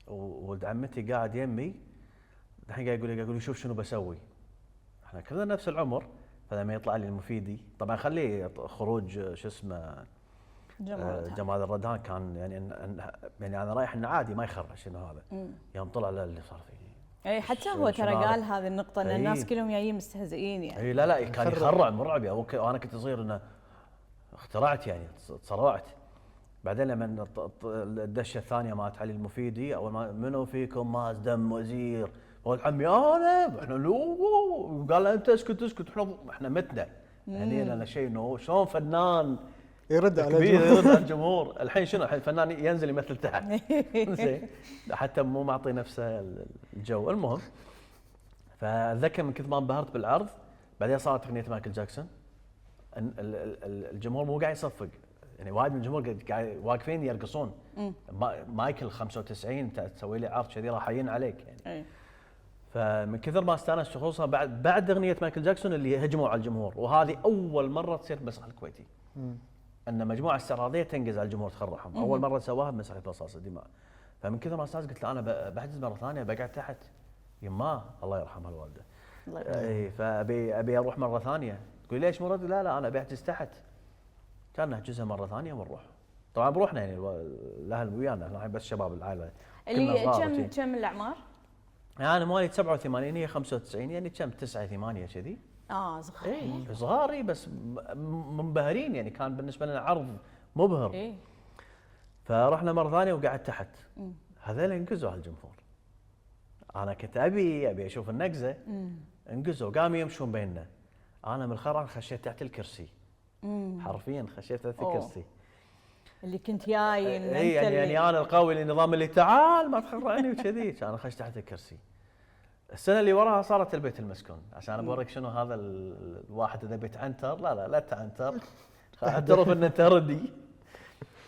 وولد عمتي قاعد يمي، الحين قاعد يقول لي شوف شنو بسوي. احنا كلنا نفس العمر، فلما يطلع لي المفيدي طبعا خليه خروج شو اسمه جمال الردهان كان يعني انا رايح انه عادي ما يخرج انه هذا. يوم طلع اللي صار فيه اي حتى هو ترى قال هذه النقطه ان الناس كلهم جايين مستهزئين يعني. اي لا كان يخرع مرعب. وانا كنت صغير انه اخترعت يعني تصرعت. بعدين لما الدشه الثانيه مالت علي المفيدي، اول ما منو فيكم ماز دم وزير؟ قال عمي انا، احنا لو قال انت اسكت احنا متنا يعني لنا شيء انه شلون فنان يرد على الجمهور. الحين شنو؟ الحين الفنان ينزل يمثل تحت زين، حتى مو معطي نفسه الجو. المهم فاتذكر من كثر ما انبهرت بالعرض، بعدين صارت اغنيه مايكل جاكسون. الجمهور مو قاعد يصفق، يعني وايد من الجمهور قاعد واقفين يرقصون. مايكل 95 انت تسوي لي عرض كذي راح يين عليك يعني. فمن كثر ما استانس، خصوصا بعد اغنيه مايكل جاكسون اللي هجموا على الجمهور، وهذه اول مره تصير بالمسرح الكويتي. ان مجموعه استعراضيه تنقز على الجمهور تخرعهم، اول مره سواها بمسرحيه مصاص الدماء. فمن كثر ما استانست قلت له انا بحجز مره ثانيه، بقعد تحت. يماه الله يرحمها الوالده. الله يرحمه. اي فابي اروح مره ثانيه. تقول ليش مرد؟ لا انا بحجز تحت. كان نحجزها مره ثانيه ونروح. طبعا بروحنا يعني الاهل ويانا، احنا بس شباب العائله. اللي كم الاعمار؟ انا مواليد 87 هي 95، يعني كم 9 8 كذي. صغير. اي صغار بس منبهرين، يعني كان بالنسبه لنا عرض مبهر. ايه. فرحنا مره ثانيه وقعدت تحت. هذول انقزوا على الجمهور. انا كنت ابي اشوف النقزه. انقزوا قاموا يمشون بيننا. انا من الخرع خشيت تحت الكرسي. حرفيا خشيت تحت الكرسي. اللي كنت جاي ان اي يعني انا القوي النظام اللي تعال ما تخرعني وكذي. انا خشيت تحت الكرسي. السنه اللي وراها صارت البيت المسكون، عشان بوريك شنو هذا الواحد اذا بيتعنتر. لا تعنتر، اعترف ان انت ردي.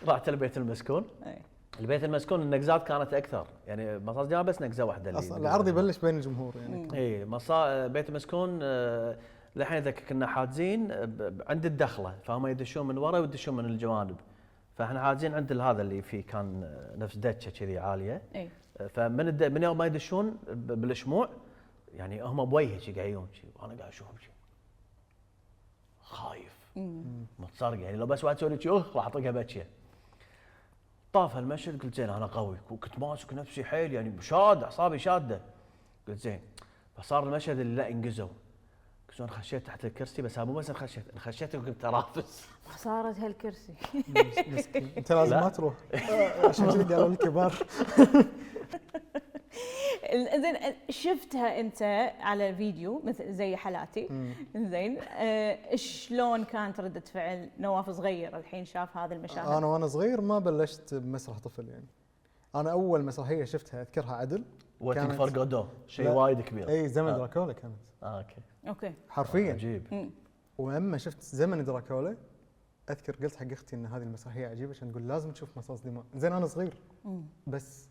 رحت البيت المسكون. البيت المسكون النقزات كانت اكثر، يعني مصاص دماء بس نقزه واحده اللي اصلا العرض يبلش بين الجمهور يعني. اي بيت المسكون للحين اذا كنا حاجزين عند الدخله، فهم يدشون من ورا ويدشون من الجوانب. فاحنا حاجزين عند هذا اللي فيه كان نفس دتشه كذي عاليه. من يوم ما يدشون بالشموع، يعني هم بوجهي قاعدين وانا قاعد اشوفهم خايف متصرق، يعني لو بس واحد يسوي لي راح اطقها بكيه. طاف المشهد قلت زين انا قوي، وكنت ماسك نفسي حيل يعني شاد، اعصابي شاده. قلت زين، فصار المشهد اللي لا انقزوا. قلت انا خشيت تحت الكرسي، بس مو بس خشيت وكنت رافس. صارت هالكرسي. مسكين انت لازم ما تروح عشان كذا قالوا الكبار. زين شفتها انت على فيديو مثل زي حالاتي. زين شلون كانت ردة فعل نواف صغير الحين شاف هذا المشاهد؟ انا وانا صغير ما بلشت بمسرح طفل يعني. انا اول مسرحيه شفتها اذكرها عدل ويتنج فور جودو، شيء وايد كبير. اي زمن دراكولا كانت. اوكي حرفيا عجيب. ولما شفت زمن دراكولا اذكر قلت حق اختي ان هذه المسرحيه عجيبه، عشان نقول لازم تشوف مصاص دماء. زين انا صغير بس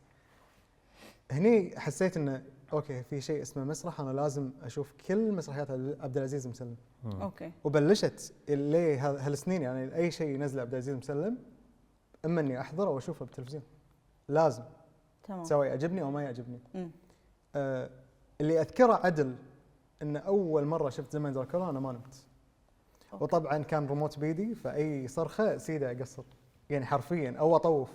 هني حسيت انه اوكي في شيء اسمه مسرح، انا لازم اشوف كل مسرحيات عبد العزيز مسلم. اوكي. وبلشت اللي هالسنين يعني اي شيء ينزله عبد العزيز مسلم اما اني احضره او اشوفه بالتلفزيون لازم. تمام. سواء يعجبني او ما يعجبني. اللي اذكره عدل ان اول مره شفت زمن دراكولا انا ما نمت. وطبعا كان ريموت بيدي، فاي صرخه سيده اقصر يعني حرفيا او اطوف.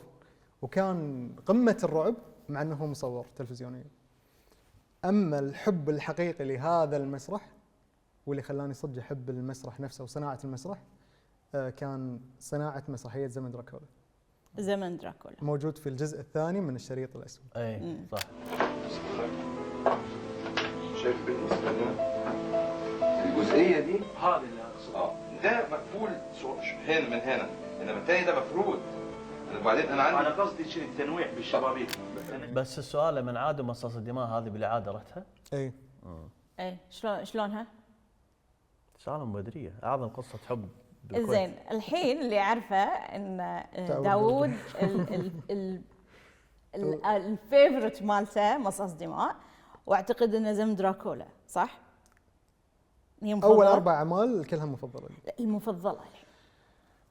وكان قمه الرعب مع انه مصور تلفزيونيا. اما الحب الحقيقي لهذا المسرح واللي خلاني صدق احب المسرح نفسه وصناعه المسرح كان صناعه مسرحيه زمن دراكولا. زمن دراكولا موجود في الجزء الثاني من الشريط الاسود. اي صح. شايف بالنسبه لنا الجزئيه دي هذه اللي اقصدها ده مقفول هنا من هنا، انما الثاني ده مفرود. وبعدين انا عندي انا قصدي تشيل التنويع بالشبابيك. بس السؤال من عاد مصاص الدماء هذه بالاعاده رحتها؟ اي شلونها؟ سالم بدريه اعظم قصه حب بالكويت. زين الحين اللي اعرفه ان داوود الفيفورت مالته مصاص دماء، واعتقد انه زمن دراكولا صح؟ هي مفضلة؟ اول 4 اعمال كلها مفضله لي. المفضله الحين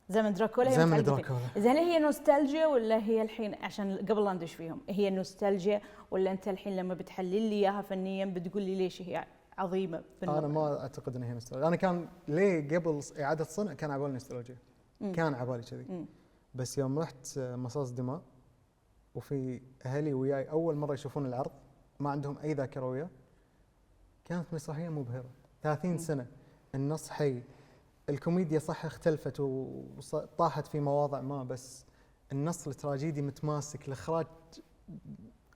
زمن دراكولا. زمن دراكولا. زين هي نوستالجيا ولا هي الحين عشان قبل لا ندش فيهم هي نوستالجيا، ولا انت الحين لما بتحلل لي اياها فنيا بتقول لي ليش هي عظيمه؟ انا ما اعتقد ان هي نوستالجيا. انا كان ليه قبل اعاده صنع كان عبالي نوستالجيا. كان عبالي كذي. بس يوم رحت مصاص دماء وفي اهلي وياي اول مره يشوفون العرض ما عندهم اي ذاكره وياه، كانت مسرحيه مبهره. 30 سنه النص حي، الكوميديا صح اختلفت وطاحت في مواضع ما، بس النص التراجيدي متماسك، الاخراج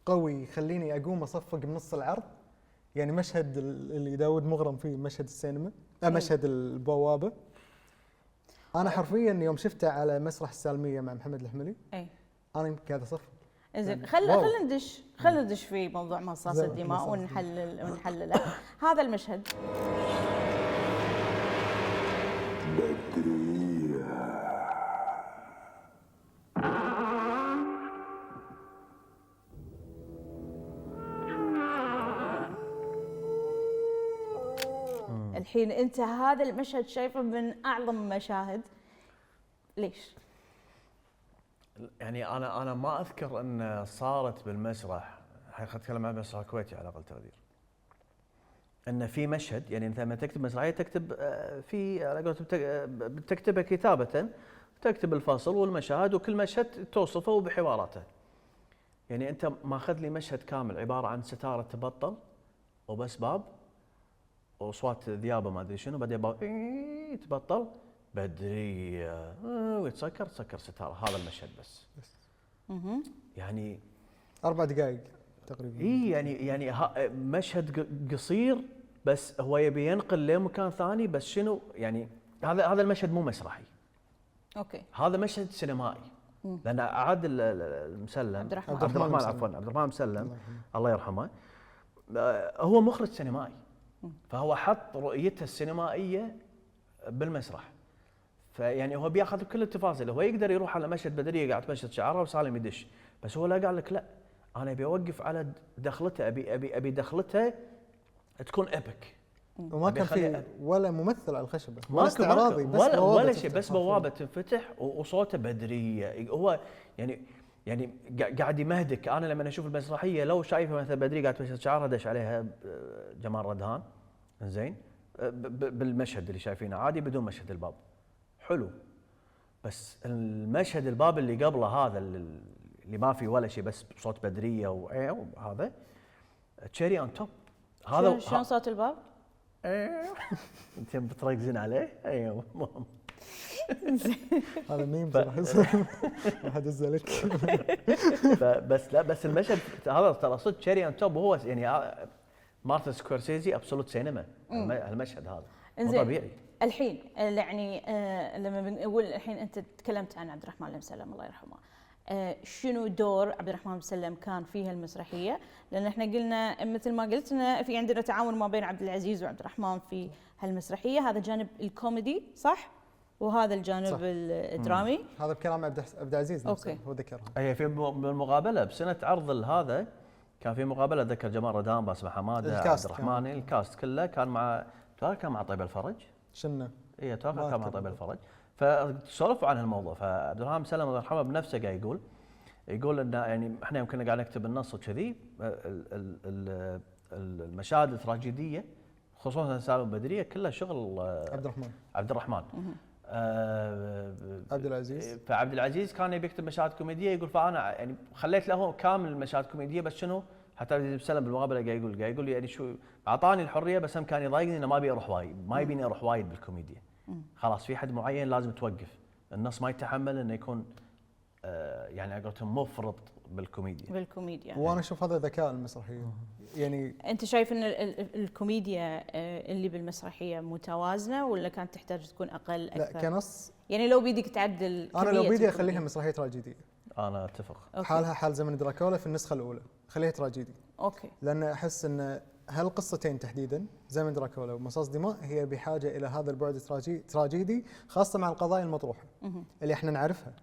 قوي يخليني اقوم اصفق بنص العرض. يعني مشهد اللي داود مغرم فيه مشهد السينما، مشهد البوابه، انا حرفيا يوم شفته على مسرح السالميه مع محمد الحملي انا قاعد اصفق. زين خلينا ندش في موضوع مصاص الدماء ونحلله. هذا المشهد الحين انت هذا المشهد شايفه من اعظم المشاهد ليش؟ يعني انا ما اذكر ان صارت بالمسرح، خلينا نتكلم عن المسرح الكويتي على اقل تقدير، ان في مشهد، يعني انت لما تكتب مسرحيه تكتب في على قولتهم بتكتبها كتابه، تكتب الفصل والمشاهد وكل مشهد توصفه بحواراته. يعني انت ماخذ لي مشهد كامل عباره عن ستاره تبطل وبس باب واصوات ذيابه ما ادري شنو، بعدين باب تبطل بدريه ويتسكر ستاره، هذا المشهد بس. يعني 4 دقائق تقريبا. اي يعني مشهد قصير بس هو يبي ينقل لمكان ثاني، بس شنو يعني هذا المشهد مو مسرحي، اوكي، هذا مشهد سينمائي. لان عادل المسلم عبد الرحمن عبد الرحمن المسلم الله يرحمه، هو مخرج سينمائي، فهو حط رؤيته السينمائيه بالمسرح. فيعني هو بياخذ كل التفاصيل، هو يقدر يروح على مشهد بدريه قاعد تمشهد شعرها وسالم يدش، بس هو لا قال لك لا، انا ابي اوقف على دخلته، ابي دخلته تكون ايبك. وما كان في ولا ممثل على الخشبه ولا استعراضي، بس ولا شيء، بس بوابه تنفتح وصوته بدريه. هو يعني قاعد يمهدك. انا لما اشوف المسرحيه لو شايفه مثلا بدريه قاعد تمشهد شعرها دش عليها جمال ردهان، زين بالمشهد اللي شايفينه عادي بدون مشهد الباب حلو، بس المشهد الباب اللي قبله هذا اللي ما في ولا شيء بس صوت بدريه وهذا تشيري اون توب. هذا شلون صوت الباب؟ انت بتركزين عليه؟ ايوه المهم هذا ميم راح ادز لك. بس لا، بس المشهد هذا ترى صدق تشيري اون توب، وهو يعني مارتن سكورسيزي ابسولوت سينما. المشهد هذا مو طبيعي. الحين يعني لما بنقول الحين انت تكلمت عن عبد الرحمن المسلم الله يرحمه، شنو دور عبد الرحمن المسلم كان فيها المسرحيه؟ لان احنا قلنا مثل ما قلت ان في عندنا تعاون ما بين عبد العزيز وعبد الرحمن في هالمسرحيه، هذا جانب الكوميدي صح؟ وهذا الجانب صح. الدرامي. هذا بكلام عبد العزيز نفسه هو ذكرها. هي في بالمقابله بسنه عرض هذا كان في مقابله ذكر جمال ردان، باسم حماده، عبد الرحمن، الكاست كله كان مع طيب الفرج. شنو؟ اي اتوقع كان مع طيب الفرج، فسولفوا عن الموضوع. فعبد الرحمن مسلم الله يرحمه بنفسه قاعد يقول ان يعني احنا يمكن قاعد نكتب النص وكذي، المشاهد التراجيديه خصوصا سالم بدريه كلها شغل عبد الرحمن عبد العزيز. فعبد العزيز كان يبي يكتب مشاهد كوميديه، يقول فانا يعني خليت له كامل المشاهد كوميديه، بس شنو حتى عبد العزيز مسلم بالمقابله قاعد يقول يعني شو اعطاني الحريه، بس هم كان يضايقني انه ما ابي اروح وايد، ما يبيني اروح وايد بالكوميديا. خلاص في حد معين لازم توقف، النص ما يتحمل انه يكون يعني على قولتهم مفرط بالكوميديا. وانا اشوف هذا ذكاء المسرحيه. يعني انت شايف ان الكوميديا اللي بالمسرحيه متوازنه ولا كانت تحتاج تكون اقل اكثر؟ لا كنص، يعني لو بيدك تعدل، انا لو بيدي اخليها مسرحيه تراجيديه. انا اتفق. حالها حال زمن دراكولا في النسخه الاولى، خليها تراجيدي. اوكي. لان احس ان هالقصتين تحديدا زمن دراكولا ومصاص دماء هي بحاجه الى هذا البعد التراجيدي، خاصه مع القضايا المطروحه اللي احنا نعرفها.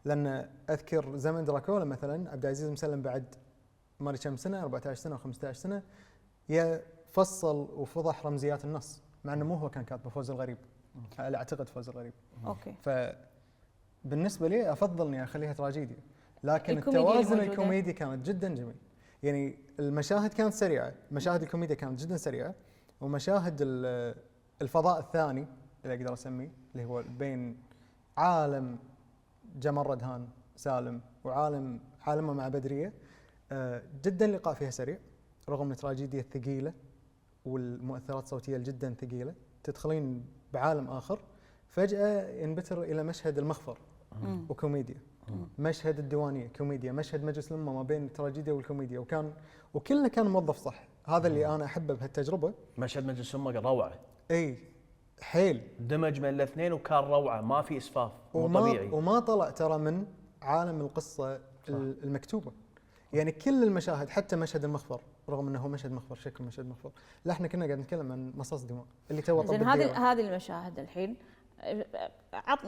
لان اذكر زمن دراكولا مثلا عبد العزيز مسلم بعد ما كم سنه 14 سنه و15 سنه يفصل وفضح رمزيات النص، مع انه مو هو كان كاتبه، فوز الغريب. اعتقد فوز الغريب. اوكي. فبالنسبه لي افضل اني اخليها تراجيدي، لكن التوازن الكوميدي كانت جدا جميل. يعني المشاهد كانت سريعه، مشاهد الكوميديا كانت جدا سريعه، ومشاهد الفضاء الثاني اللي اقدر اسميه اللي هو بين عالم جمال ردهان سالم وعالمه مع بدريه، جدا اللقاء فيها سريع رغم التراجيديا الثقيله والمؤثرات الصوتيه جدا ثقيله. تدخلين بعالم اخر فجاه ينبتر الى مشهد المخفر وكوميديا، مشهد الديوانيه كوميديا، مشهد مجلس الامه ما بين التراجيديا والكوميديا، وكله كان موظف صح. هذا اللي انا احبه بهالتجربه. مشهد مجلس الامه روعه. اي حيل دمج من الاثنين وكان روعه، ما في اسفاف، مو طبيعي. وما طلع ترى من عالم القصه المكتوبه. يعني كل المشاهد حتى مشهد المخفر رغم انه هو مشهد مخفر، شكل مشهد مخفر، لا احنا كنا قاعد نتكلم عن مصاص دماء اللي تو طب. هذه المشاهد الحين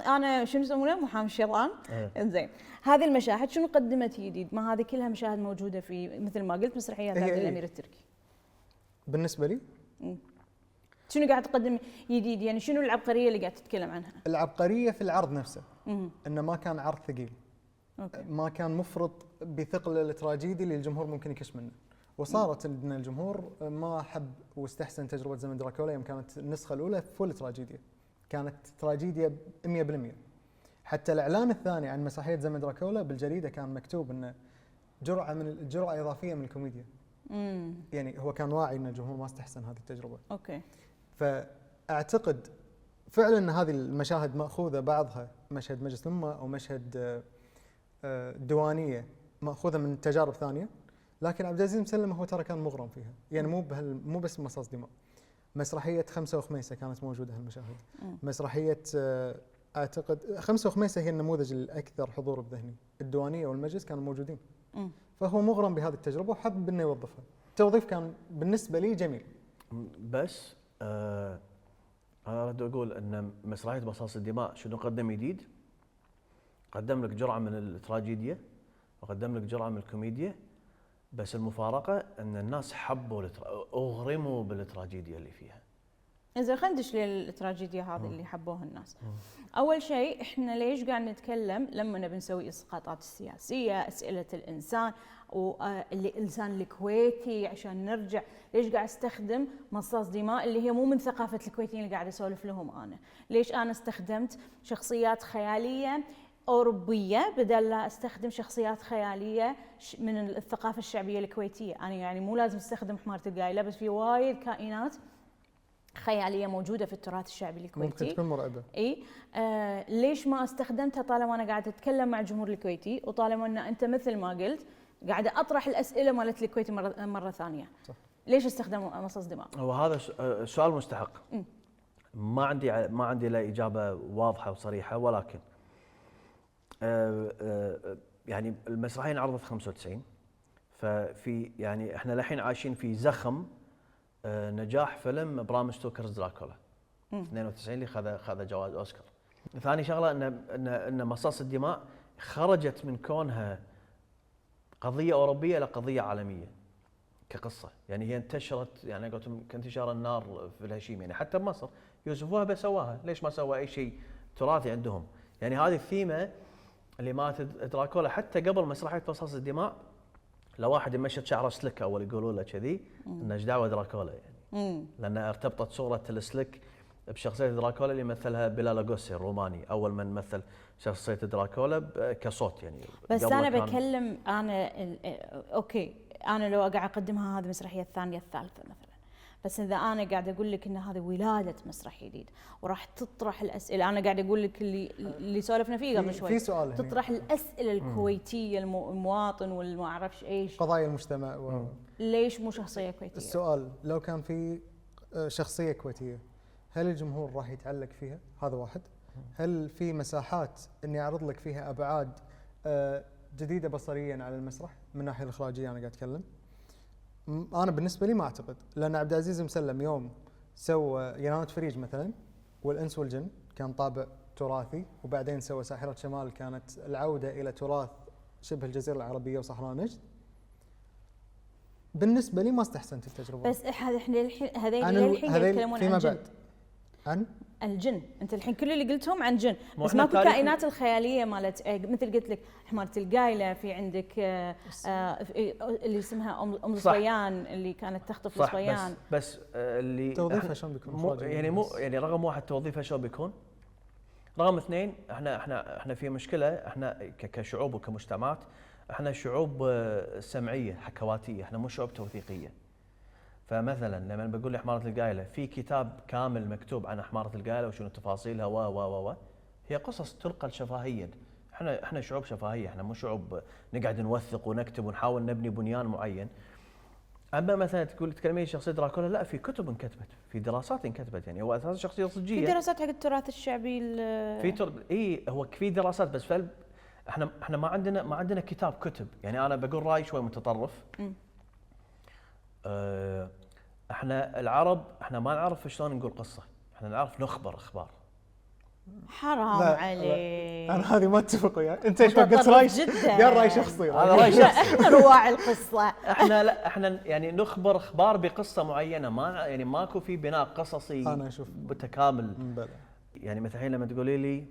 انا شنو يسمونه محامي الشيطان. انزين هذه المشاهد شنو قدمت جديد؟ ما هذه كلها مشاهد موجوده في مثل ما قلت مسرحيات عبد الامير التركي. بالنسبه لي شنو قاعد تقدم جديد؟ يعني شنو العبقريه اللي قاعد تتكلم عنها؟ العبقريه في العرض نفسه، انه ما كان عرض ثقيل، أوكي. ما كان مفرط بثقل التراجيدي اللي الجمهور ممكن يكش منه. وصارت ان الجمهور ما حب واستحسن تجربه زمن دراكولا يوم كانت النسخه الاولى فول تراجيديا، كانت تراجيديا 100%. حتى الاعلان الثاني عن مسرحيه زمن دراكولا بالجريده كان مكتوب انه جرعه اضافيه من الكوميديا. يعني هو كان واعي ان الجمهور ما استحسن هذه التجربه. اوكي. فاعتقد فعلا ان هذه المشاهد ماخوذه، بعضها مشهد مجلس الامه او مشهد الديوانيه ماخوذه من تجارب ثانيه، لكن عبد العزيز مسلم هو ترى كان مغرم فيها، يعني مو بس مصاص دماء. مسرحيه خمسه وخميسه كانت موجوده هالمشاهد. مسرحيه اعتقد خمسه وخميسه هي النموذج الاكثر حضور بذهني، الديوانيه والمجلس كانوا موجودين. فهو مغرم بهذه التجربه وحب انه يوظفها. التوظيف كان بالنسبه لي جميل. بس انا اريد اقول ان مسرحيه مصاص الدماء شنو قدم جديد؟ قدم لك جرعه من التراجيديا وقدم لك جرعه من الكوميديا، بس المفارقه ان الناس حبوا اغرموا بالتراجيديا اللي فيها. إذا خلينا ندش للتراجيديا هذه اللي حبوها الناس. أول شيء إحنا ليش قاعد نتكلم لما نبي نسوي إسقاطات السياسية، أسئلة الإنسان والإنسان الكويتي عشان نرجع، ليش قاعد استخدم مصاص دماء اللي هي مو من ثقافة الكويتيين اللي قاعد أسولف لهم أنا؟ ليش أنا استخدمت شخصيات خيالية أوروبية بدل لا استخدم شخصيات خيالية من الثقافة الشعبية الكويتية؟ أنا يعني مو لازم استخدم حمارة القايلة، بس في وايد كائنات خياليه موجوده في التراث الشعبي الكويتي ممكن تكون مرعبه. اي ليش ما استخدمتها طالما انا قاعده اتكلم مع الجمهور الكويتي، وطالما ان انت مثل ما قلت قاعده اطرح الاسئله مالت الكويتي مره ثانيه. صح. ليش استخدموا مصاص دماء؟ وهذا سؤال مستحق. ما عندي له اجابه واضحه وصريحه، ولكن يعني المسرحيه انعرضت 95، ففي يعني احنا الحين عايشين في زخم نجاح فيلم برام ستوكرز دراكولا 92 اللي خذ جوائز اوسكار. ثاني شغله ان مصاص الدماء خرجت من كونها قضيه اوروبيه الى قضيه عالميه كقصه، يعني هي انتشرت، يعني قلت كانتشار النار في الهشيم، يعني حتى بمصر يوسف وهبه سواها، ليش ما سوى اي شيء تراثي عندهم؟ يعني هذه الثيمه اللي مالت دراكولا حتى قبل مسرحيه مصاص الدماء، لو واحد يمشط شعره سلك اول يقولوا له كذي انه ايش دعوه دراكولا يعني. لان ارتبطت صوره السلك بشخصيه دراكولا اللي مثلها بيلا لوغوسي الروماني، اول من مثل شخصيه دراكولا كصوت يعني. بس انا بكلم اوكي، انا لو قاعد اقدمها هذه المسرحيه الثانيه الثالثه مثلا، بس اذا انا قاعد اقول لك ان هذه ولاده مسرح جديد وراح تطرح الاسئله، انا قاعد اقول لك اللي سولفنا فيه قبل شوي، في سؤال تطرح الاسئله الكويتيه، المواطن والما اعرفش ايش، قضايا المجتمع ليش مو شخصيه كويتيه؟ السؤال لو كان في شخصيه كويتيه هل الجمهور راح يتعلق فيها؟ هذا واحد. هل في مساحات اني اعرض لك فيها ابعاد جديده بصريا على المسرح من الناحيه الاخراجيه؟ انا قاعد اتكلم. انا بالنسبه لي ما اعتقد، لان عبد العزيز مسلم يوم سوى ينامة فريج مثلا والانس والجن كان طابع تراثي، وبعدين سوى ساحره شمال كانت العوده الى تراث شبه الجزيره العربيه وصحراء نجد. بالنسبه لي ما استحسنت التجربه. بس احنا الحين هذين يتكلمون عن الجن. عن الجن، انت الحين كل اللي قلتهم عن جن، بس ماكو كائنات الخياليه مالت مثل قلت لك حمارة القايله، في عندك اللي اسمها ام الصبيان اللي كانت تخطف الصبيان. بس اللي توظيفها شلون بيكون؟ يعني مو يعني رقم واحد توظيفها شلون بيكون؟ رقم اثنين احنا في مشكله، احنا كشعوب وكمجتمعات احنا شعوب سمعيه حكواتيه، احنا مو شعوب توثيقيه. فمثلا لما بقول لي حمارة القايلة، في كتاب كامل مكتوب عن حمارة القايلة وشنو تفاصيلها و هي قصص تنقل شفهيا. احنا شعوب شفهيه، احنا مو شعوب نقعد نوثق ونكتب ونحاول نبني بنيان معين. اما مثلا تكلمين شخصيه دراكولا، لا في كتب انكتبت، في دراسات انكتبت، يعني هو اساسا شخصيه صجيه. في دراسات حق التراث الشعبي هو في دراسات، بس احنا ما عندنا كتب. يعني انا بقول راي شوي متطرف. احنا العرب احنا ما نعرف شلون نقول قصه، احنا نعرف نخبر اخبار. حرام لا، عليك. انا هذه ما اتفق وياك. انت ايش قلت؟ متطرف راي جداً. قال راي شخصي. هذا راي شخصي. رواع القصه. احنا لا احنا يعني نخبر اخبار بقصه معينه، ما يعني ماكو في بناء قصصي أنا أشوف. متكامل. بلى. يعني مثلا الحين لما تقولي لي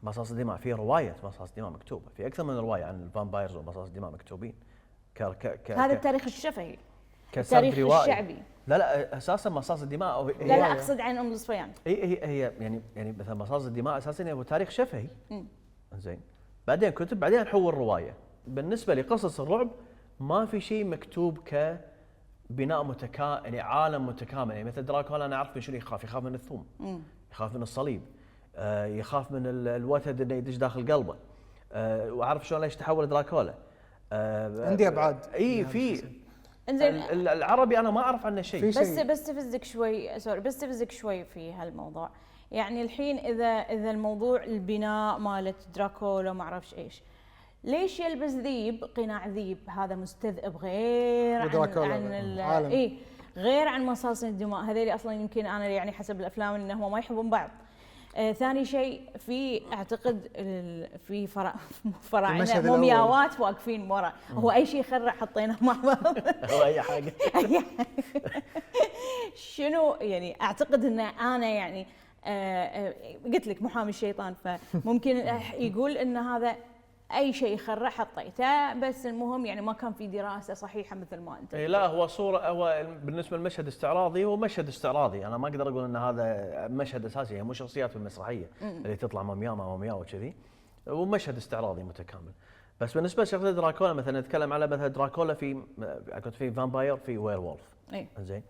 مصاص الدماء، في روايه مصاص الدماء مكتوبه، في اكثر من روايه عن الفامبايرز ومصاص الدماء مكتوبين. هذا التاريخ الشفهي، كسرد التاريخ روائي. الشعبي. لا اساسا مصاص الدماء لا لا اقصد عن ام الصفيان. هي يعني مثلا مصاص الدماء اساسا هو تاريخ شفهي. زين، بعدين كتب، بعدين نحول روايه. بالنسبه لقصص الرعب ما في شيء مكتوب كبناء متكامل، يعني عالم متكامل. يعني مثل دراكولا انا اعرف من شنو يخاف من الثوم، يخاف من الصليب، يخاف من الوتد انه يدش داخل قلبه، واعرف شلون ليش تحول دراكولا. عندي ابعاد. اي في انزين العربي انا ما اعرف عنه شيء. بستفزك شوي، سوري بستفزك شوي في هالموضوع. يعني الحين اذا الموضوع البناء مالت دراكولا ما اعرفش ايش، ليش يلبس ذيب قناع ذيب؟ هذا مستذئب غير عن اي غير عن مصاص الدماء. هذول اصلا يمكن انا يعني حسب الافلام انهم ما يحبون بعض. ثاني شيء، في اعتقد في فراعنه مومياوات واقفين ورا، هو اي شيء خرع حطيناه مع بعض. هو اي حاجه. شنو يعني؟ اعتقد ان انا يعني قلت لك محامي الشيطان، فممكن يقول ان هذا اي شيء يخرع حطيته، بس المهم يعني ما كان في دراسه صحيحه مثل ما انت. لا هو صوره، هو بالنسبه للمشهد استعراضي، هو مشهد استعراضي. انا ما اقدر اقول ان هذا مشهد اساسي، هي مو شخصيات في المسرحيه اللي تطلع مومياء وكذي، هو مشهد استعراضي متكامل. بس بالنسبه لشخصيه دراكولا مثلا، نتكلم على مثلا دراكولا كنت في فامباير، في وير وولف. زين،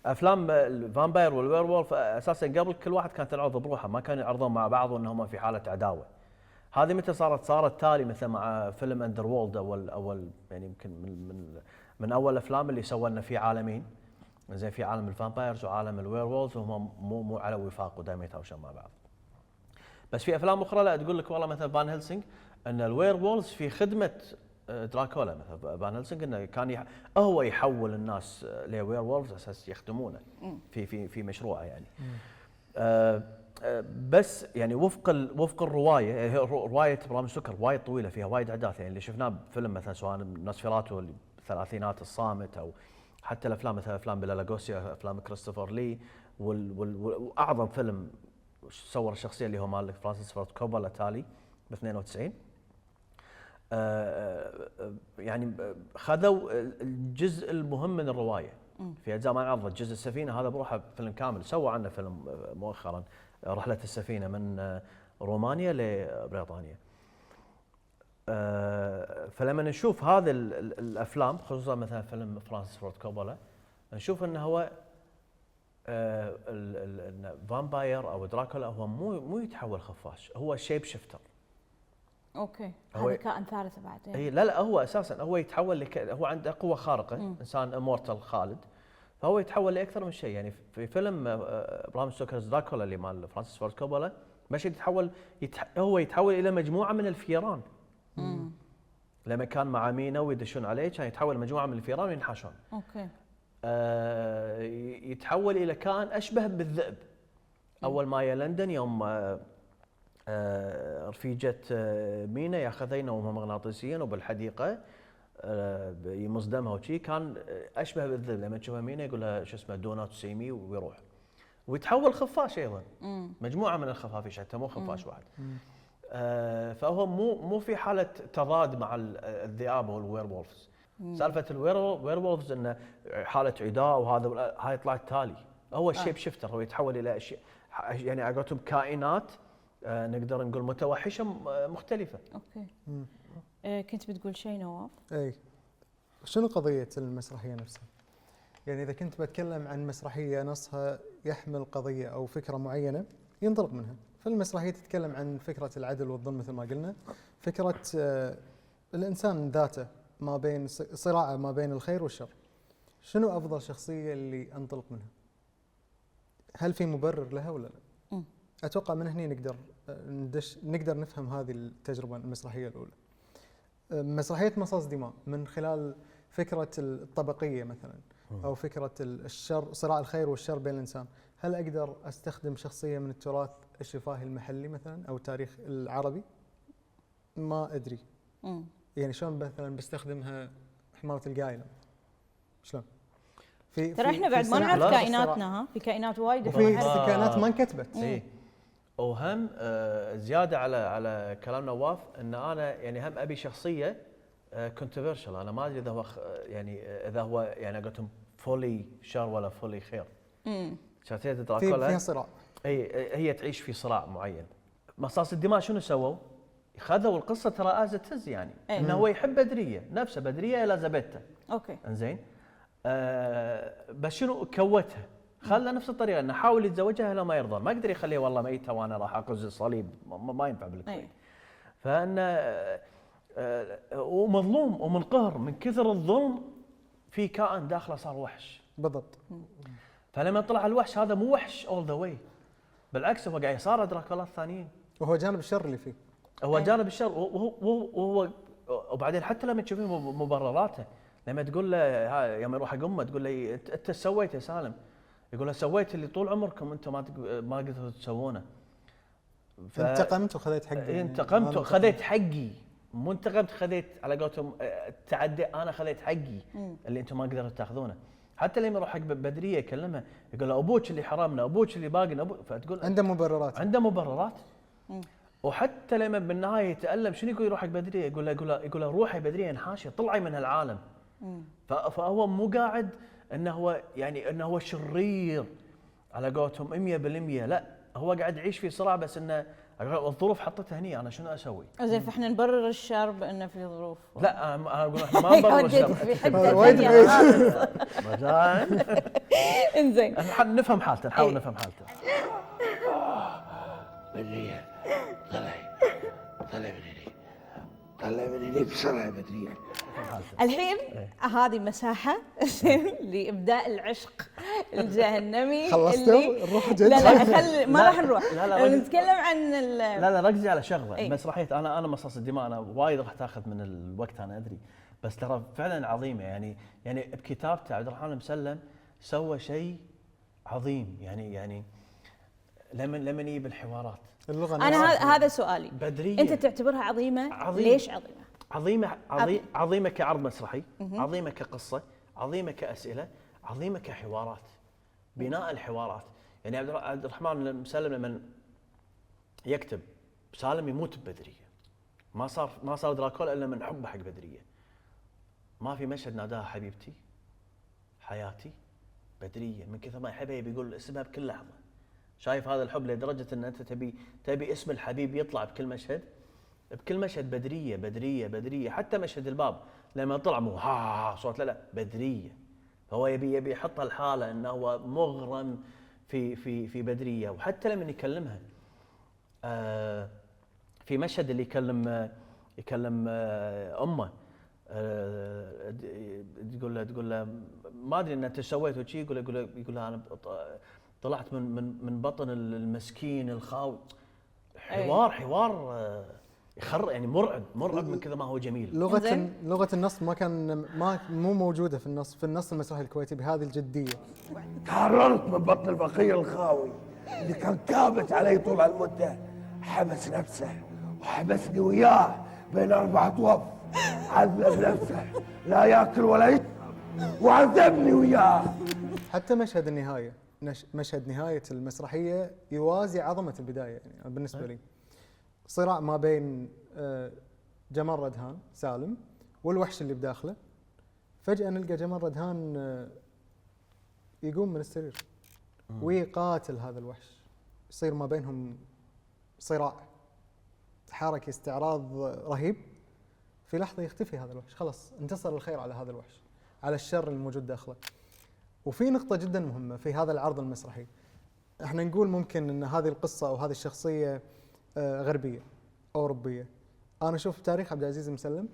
افلام الفامباير والوير وولف اساسا قبل كل واحد كانت تنعرض بروحها، ما كانوا يعرضون مع بعض وانهم في حاله عداوه. هذه متى صارت تالي مثل مع فيلم اندر وولد، اول يعني يمكن من اول الافلام اللي سووا لنا فيه عالمين. زين، في عالم الفامبايرز وعالم الوير وولز، وهم مو على وفاق ودائما يتهاوشون مع بعض. بس في افلام اخرى لا تقول لك والله مثلا فان هيلسينج ان الوير وولز في خدمه دراكولا. مثلا فان هيلسينج انه كان هو يحول الناس لوير وولز اساس يخدمونه في مشروعه يعني. بس يعني وفق الروايه، يعني روايه برام ستوكر وايد طويله، فيها وايد احداث. يعني اللي شفناه بفيلم مثلا سواء نوسفيراتو اللي بالثلاثينات، الصامت، او حتى الافلام مثلا افلام بيلا لاغوسيا، افلام كريستوفر لي، واعظم فيلم صور الشخصيه اللي هو مال فرانسيس فورد كوبولا تالي ب 92. يعني خذوا الجزء المهم من الروايه في اجزاء ما انعرضت. جزء السفينه هذا بروحه فيلم كامل، سووا عنه فيلم مؤخرا، رحله السفينه من رومانيا لبريطانيا. فلما نشوف هذه الافلام، خصوصا مثلا فيلم فرانسيس فورد كوبولا، نشوف انه هو فامباير او دراكولا هو مو يتحول خفاش، هو شيب شيفتر. اوكي، هذا كائن ثالث بعد. اي لا هو اساسا هو يتحول هو عنده قوه خارقه، انسان امورتال خالد، فهو يتحول لاكثر من شيء. يعني في فيلم برام ستوكرز دراكولا اللي مال فرانسيس فورد كوبولا، مشهد هو يتحول الى مجموعه من الفيران. لما كان مع مينا ويدشون عليه كان يتحول مجموعه من الفيران وينحاشون. اوكي. يتحول الى كائن اشبه بالذئب. اول ما يا لندن يوم رفيجة مينا ياخذينه وهم مغناطيسيين وبالحديقه يمص دمها وشي، كان اشبه بالذئب. لما تشوفها مينا يقول لها شو اسمه دو نوت سي مي، ويروح ويتحول خفاش ايضا. مجموعه من الخفافيش حتى مو خفاش واحد. فهو مو في حاله تضاد مع الذئاب والوير وولفز. سالفه الوير وولفز انه حاله عداء، وهذا هاي طلعت تالي. هو الشيب شيفتر، هو يتحول الى اشياء يعني على قولتهم كائنات نقدر نقول متوحشه مختلفه. اوكي. كنت بتقول شيء نواف؟ اي، شنو قضيه المسرحيه نفسها؟ يعني اذا كنت بتكلم عن مسرحيه نصها يحمل قضيه او فكره معينه ينطلق منها، فالمسرحيه تتكلم عن فكره العدل والظلم مثل ما قلنا، فكره الانسان ذاته، ما بين صراعه ما بين الخير والشر. شنو افضل شخصيه اللي انطلق منها؟ هل في مبرر لها ولا لا؟ اتوقع من هنا نقدر نفهم هذه التجربه المسرحيه الاولى. مسرحيه مصاص دماء من خلال فكره الطبقيه مثلا، او فكره الشر، صراع الخير والشر بين الانسان. هل اقدر استخدم شخصيه من التراث الشفاهي المحلي مثلا او التاريخ العربي ما ادري. يعني شلون مثلا بستخدمها حمارة القايلة شلون؟ ترى احنا بعد ما نعرف كائناتنا، ها، في كائنات وايد وفي كائنات ما انكتبت. اي وهم زياده على كلام نواف، ان انا يعني هم ابي شخصيه كونتروفيرشل. انا ما ادري اذا هو اذا هو يعني قلتهم فولي شر ولا فولي خير. شخصيه دراكولا فيها صراع. اي هي تعيش في صراع معين. مصاص الدماء شنو سووا؟ خذوا القصه ترى از تز يعني انه هو يحب بدريه، نفسه بدريه اليزابيثا. اوكي انزين بس شنو كوتها؟ خلى نفس الطريقه انه حاول يتزوجها لو ما يرضون، ما قدر يخليها والله ميته وانا راح اقز الصليب، ما ينفع بالكويت. فانه ومظلوم ومنقهر من كثر الظلم، في كائن داخله صار وحش. بالضبط. فلما طلع الوحش هذا مو وحش اول ذا واي، بالعكس هو قاعد يصارع دراكولا الثانيين، وهو جانب الشر اللي فيه. هو جانب الشر. وهو وبعدين حتى لما تشوفين مبرراته، لما تقول له يوم يروح حق امه تقول له انت سويت يا سالم، يقول له سويت اللي طول عمركم انتم ما قدرتوا تسوونه. انتقمت وخذيت حقي. انتقمت وخذيت حقي، مو انتقمت خذيت على قولتهم تعدي، انا خذيت حقي اللي انتم ما قدرتوا تاخذونه. حتى لما يروح حق بدريه يكلمها يقول له ابوك اللي حرمنا، ابوك اللي باقنا، فتقول عنده مبررات. عنده مبررات. وحتى لما بالنهايه يتالم شنو يقول؟ يروح حق بدريه يقول له روحي بدريه انحاشي، طلعي من هالعالم. فهو مو قاعد انه هو يعني انه هو شرير على قولتهم 100%، لا هو قاعد يعيش في صراع، بس انه الظروف حطته هني، انا شنو اسوي؟ زين فاحنا نبرر الشر بانه في ظروف. لا انا اقول احنا ما نبرر الشر. في حته ثانيه. انزين نفهم حالته، نحاول نفهم حالته. بدرية طلعي من هني بسرعة بدرية. الحين هذه مساحة لإبداء العشق الجهنمي. خلصتوا؟ نروح جد؟ لا خل ما راح نروح. لا نتكلم عن لا ركزي على شغله. مسرحية أنا مصاص الدماء أنا وايد راح تاخذ من الوقت أنا أدري، بس ترى فعلا عظيمة. يعني بكتابته عبد الرحمن المسلم سوى شيء عظيم. يعني لما يجيب الحوارات اللغة أنا هذا سؤالي. بدرية أنت تعتبرها عظيمة؟ ليش عظيمة؟ عظيمة كعرض مسرحي، عظيمة كقصة، عظيمة كأسئلة، عظيمة كحوارات، بناء الحوارات. يعني عبد الرحمن المسلم لما يكتب سالم يموت ببدرية، ما صار دراكولا الا من حبه حق بدرية. ما في مشهد ناداها حبيبتي حياتي بدرية، من كثر ما يحبها بيقول اسمها بكل لحظة. شايف هذا الحب لدرجة ان انت تبي اسم الحبيب يطلع بكل مشهد. بكل مشهد بدرية بدرية بدرية. حتى مشهد الباب لما طلع مو ها صوت، لا بدرية. فهو يبي يحط الحالة انه هو مغرم في بدرية. وحتى لما يكلمها في مشهد اللي يكلم امه، تقول له ما ادري ان انت سويت وشي، يقول لها انا طلعت من بطن المسكين الخاوي. حوار يعني مرعب من كذا ما هو جميل. لغة النص مو موجودة في النص المسرحي الكويتي بهذه الجدية. تحررت من بطن البقية الخاوي اللي كان كابت علي طول هالمدة، حبس نفسه وحبسني وياه بين 4 أطواف، عذب نفسه لا ياكل ولا يشرب وعذبني وياه. حتى مشهد نهاية المسرحية يوازي عظمة البداية. يعني بالنسبة لي صراع ما بين جمال ردهان سالم والوحش اللي بداخله. فجأة نلقى جمال ردهان يقوم من السرير ويقاتل هذا الوحش، يصير ما بينهم صراع حركي استعراض رهيب. في لحظة يختفي هذا الوحش، خلاص انتصر الخير على هذا الوحش، على الشر الموجود داخله. وفي نقطة جدا مهمة في هذا العرض المسرحي، احنا نقول ممكن ان هذه القصة او هذه الشخصية غربية أو أوروبية. أنا أشوف تاريخ عبد العزيز مسلم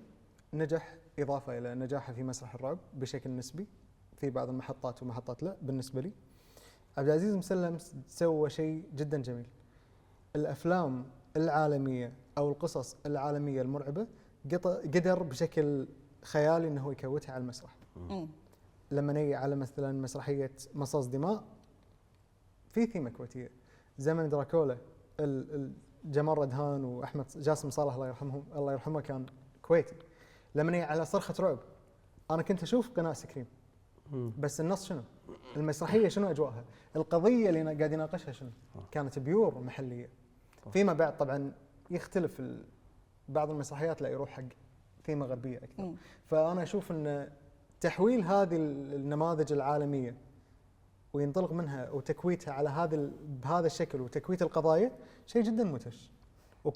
نجح إضافة إلى نجاحه في مسرح الرعب بشكل نسبي في بعض المحطات ومحطات لا. بالنسبة لي عبد العزيز مسلم سوى شيء جدا جميل. الأفلام العالمية أو القصص العالمية المرعبة قدر بشكل خيالي أنه يكوتها على المسرح. لما نيجي على مثلا مسرحية مصاص دماء في ثيمة كويتية، زمن دراكولا جمال ردهان واحمد جاسم صالح الله يرحمه كان كويتي. لما هي على صرخه رعب انا كنت اشوف قناه سكريم، بس النص شنو؟ المسرحيه شنو اجواءها؟ القضيه اللي قاعد يناقشها شنو؟ كانت بيور محليه. فيما بعد طبعا يختلف بعض المسرحيات لا يروح حق ثيمه غربيه اكثر. فانا اشوف ان تحويل هذه النماذج العالميه وينطلق منها وتكويتها على بهذا الشكل وتكويت القضايا شيء جدا مدهش.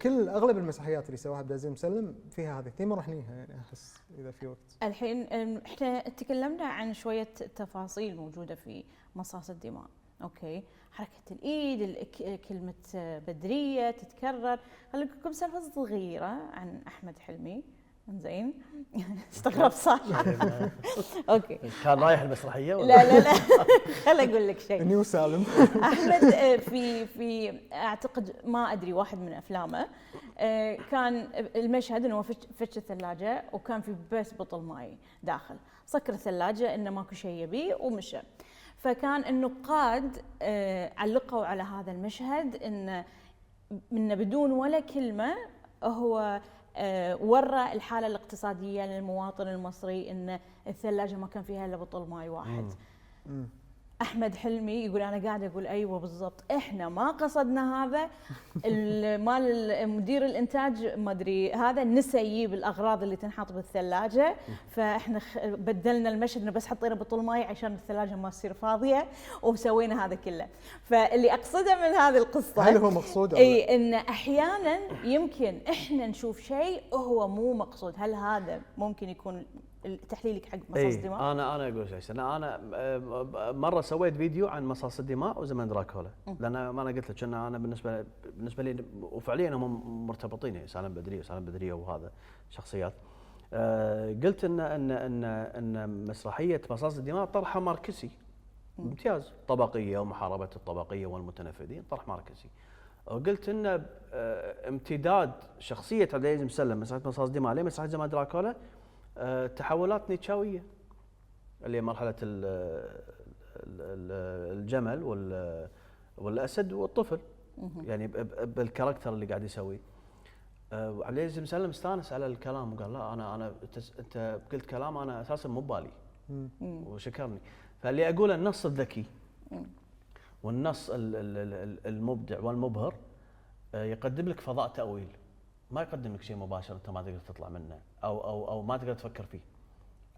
اغلب المسرحيات اللي سواها عبد العزيز مسلم فيها هذه الثيمه راح نيها يعني احس اذا في وقت. الحين احنا تكلمنا عن شويه تفاصيل موجوده في مصاص الدماء، اوكي، حركه الايد، كلمه بدريه تتكرر. خليني لكم سالفه صغيره عن احمد حلمي. زين استغرب صح؟ اوكي كان رايح المسرحيه ولا؟ لا خل اقول لك شيء. نيو سالم. احمد في اعتقد ما ادري واحد من افلامه كان المشهد انه فتش الثلاجه وكان في بس بطل ماي داخل، سكر الثلاجه انه ماكو شيء يبيه ومشى. فكان النقاد علقوا على هذا المشهد انه بدون ولا كلمه هو ورى الحالة الاقتصادية للمواطن المصري ان الثلاجة ما كان فيها الا بطل ماي واحد. احمد حلمي يقول انا قاعد اقول ايوه بالضبط، احنا ما قصدنا هذا. مال مدير الانتاج ما ادري هذا نسى يجيب الاغراض اللي تنحط بالثلاجه، فاحنا بدلنا المشهد انه بس حطينا بطل ماي عشان الثلاجه ما تصير فاضيه وسوينا هذا كله. فاللي اقصده من هذه القصه هل هو مقصود؟ اي ان احيانا يمكن احنا نشوف شيء وهو مو مقصود. هل هذا ممكن يكون تحليلك حق مصاص الدماء؟ انا اقول شيء. انا مره سويت فيديو عن مصاص الدماء وزمن دراكولا، لان ما انا قلت لك ان انا بالنسبه لي وفعليا هم مرتبطين، يعني سالم بدريه وهذا شخصيات. قلت ان مسرحيه مصاص الدماء طرحها ماركسي ممتاز، طبقيه ومحاربه الطبقيه والمتنفذين، طرح ماركسي. وقلت ان امتداد شخصيه عبد العزيز مسلم مسرحيه مصاص الدماء لمسرحيه زمن دراكولا تحولات نيتشاويه اللي هي مرحله الجمل والاسد والطفل، يعني بالكاركتر اللي قاعد يسويه. عبد العزيز مسلم استانس على الكلام وقال لا انا انت قلت كلام انا اساسا مو ببالي وشكرني. فاللي اقوله النص الذكي والنص المبدع والمبهر يقدم لك فضاء تأويل، ما يقدم لك شيء مباشر انت ما تقدر تطلع منه او ما تقدر تفكر فيه.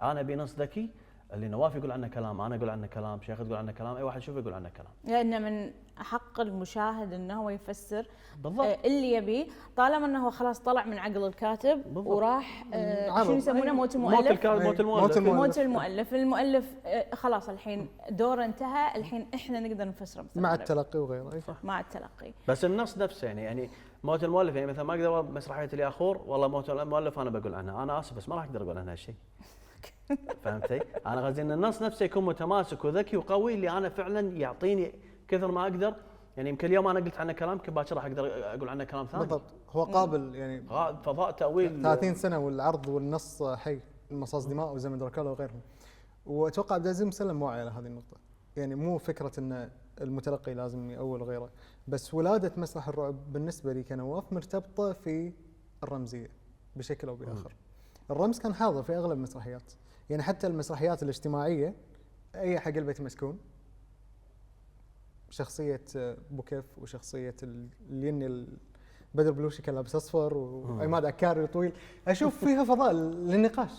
انا ابي نص ذكي اللي نواف يقول عنه كلام، انا اقول عنه كلام، شيخ تقول عنه كلام، اي واحد يشوفه يقول عنه كلام. لانه من حق المشاهد انه هو يفسر بالضبط اللي يبيه، طالما انه هو خلاص طلع من عقل الكاتب بالضبط. وراح شنو يسمونه موت المؤلف. موت المؤلف. المؤلف خلاص الحين دوره انتهى، الحين احنا نقدر نفسر مع التلقي وغيره. مع التلقي بس النص نفسه يعني موت المؤلف، يعني مثلا ما اقدر مسرحيه الياخور والله موت المؤلف انا بقول عنها، انا اسف بس ما راح اقدر اقول عنها شيء. فهمتي؟ انا قصدي ان النص نفسه يكون متماسك وذكي وقوي، اللي انا فعلا يعطيني كثر ما اقدر. يعني يمكن اليوم انا قلت عنه كلام يمكن باكر راح اقدر اقول عنه كلام ثاني. بالضبط، هو قابل يعني فضاء تاويل 30 سنه والعرض والنص حي، مصاص دماء وزمن دراكولا وغيرهم. واتوقع عبد العزيز مسلم واعي على هذه النقطه، يعني مو فكره ان المتلقي لازم يأول وغيره، بس ولاده مسرح الرعب بالنسبه لي كنواف مرتبطه في الرمزيه بشكل او باخر. الرمز كان حاضر في اغلب المسرحيات، يعني حتى المسرحيات الاجتماعيه اي حق البيت مسكون، شخصيه بوكيف وشخصيه الين بدر بلوشي كان لابس اصفر وعماد عكاري طويل، اشوف فيها فضاء للنقاش.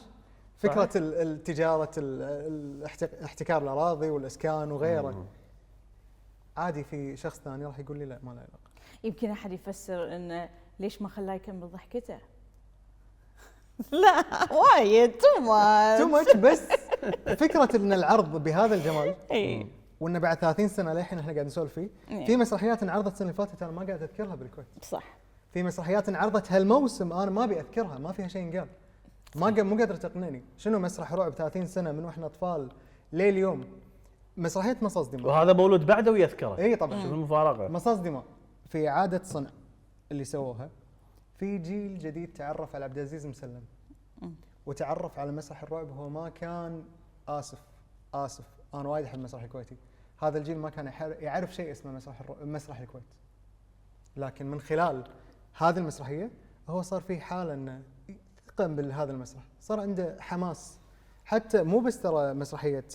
فكره التجاره، احتكار الاراضي والاسكان وغيره. عادي في شخص ثاني راح يقول لي لا ما له علاقه. يمكن احد يفسر انه ليش ما خلاه يكمل ضحكته. لا وايد تو ماتش بس فكره ان العرض بهذا الجمال وانه بعد 30 سنه للحين احنا قاعد نسولف فيه. في مسرحيات انعرضت السنه اللي فاتت انا ما قاعد اذكرها بالكويت. صح. في مسرحيات انعرضت هالموسم انا ما ابي اذكرها، ما فيها شيء ينقال. مو قادر تقنعني شنو مسرح رعب 30 سنه من واحنا اطفال لليوم. مسرحيه مصاص دماء وهذا مولود بعده ويذكره. اي طبعا. شوف المفارقه. مصاص دماء في اعاده صنع اللي سووها، في جيل جديد تعرف على عبد العزيز مسلم وتعرف على مسرح الرعب. هو ما كان اسف انا وايد احب المسرح الكويتي. هذا الجيل ما كان يعرف شيء اسمه مسرح الكويت. لكن من خلال هذه المسرحيه هو صار في حاله انه يقيم بهذا المسرح، صار عنده حماس. حتى مو بس ترى مسرحيه،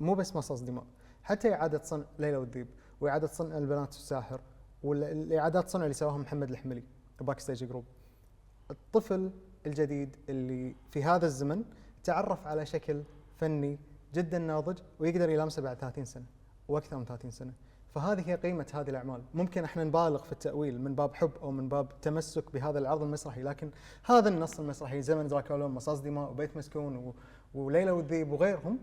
مو بس مصاص دماء، حتى اعاده صنع ليلى والذيب، واعاده صنع البنات والساحر، والاعادات صنع اللي سواها محمد الحملي باك ستيج جروب. الطفل الجديد اللي في هذا الزمن تعرف على شكل فني جدا ناضج ويقدر يلامسه بعد 30 سنه واكثر من 30 سنه. فهذه هي قيمه هذه الاعمال. ممكن احنا نبالغ في التاويل من باب حب او من باب تمسك بهذا العرض المسرحي، لكن هذا النص المسرحي زمن دراكولا ومصاص دماء وبيت مسكون وليلى والذيب وغيرهم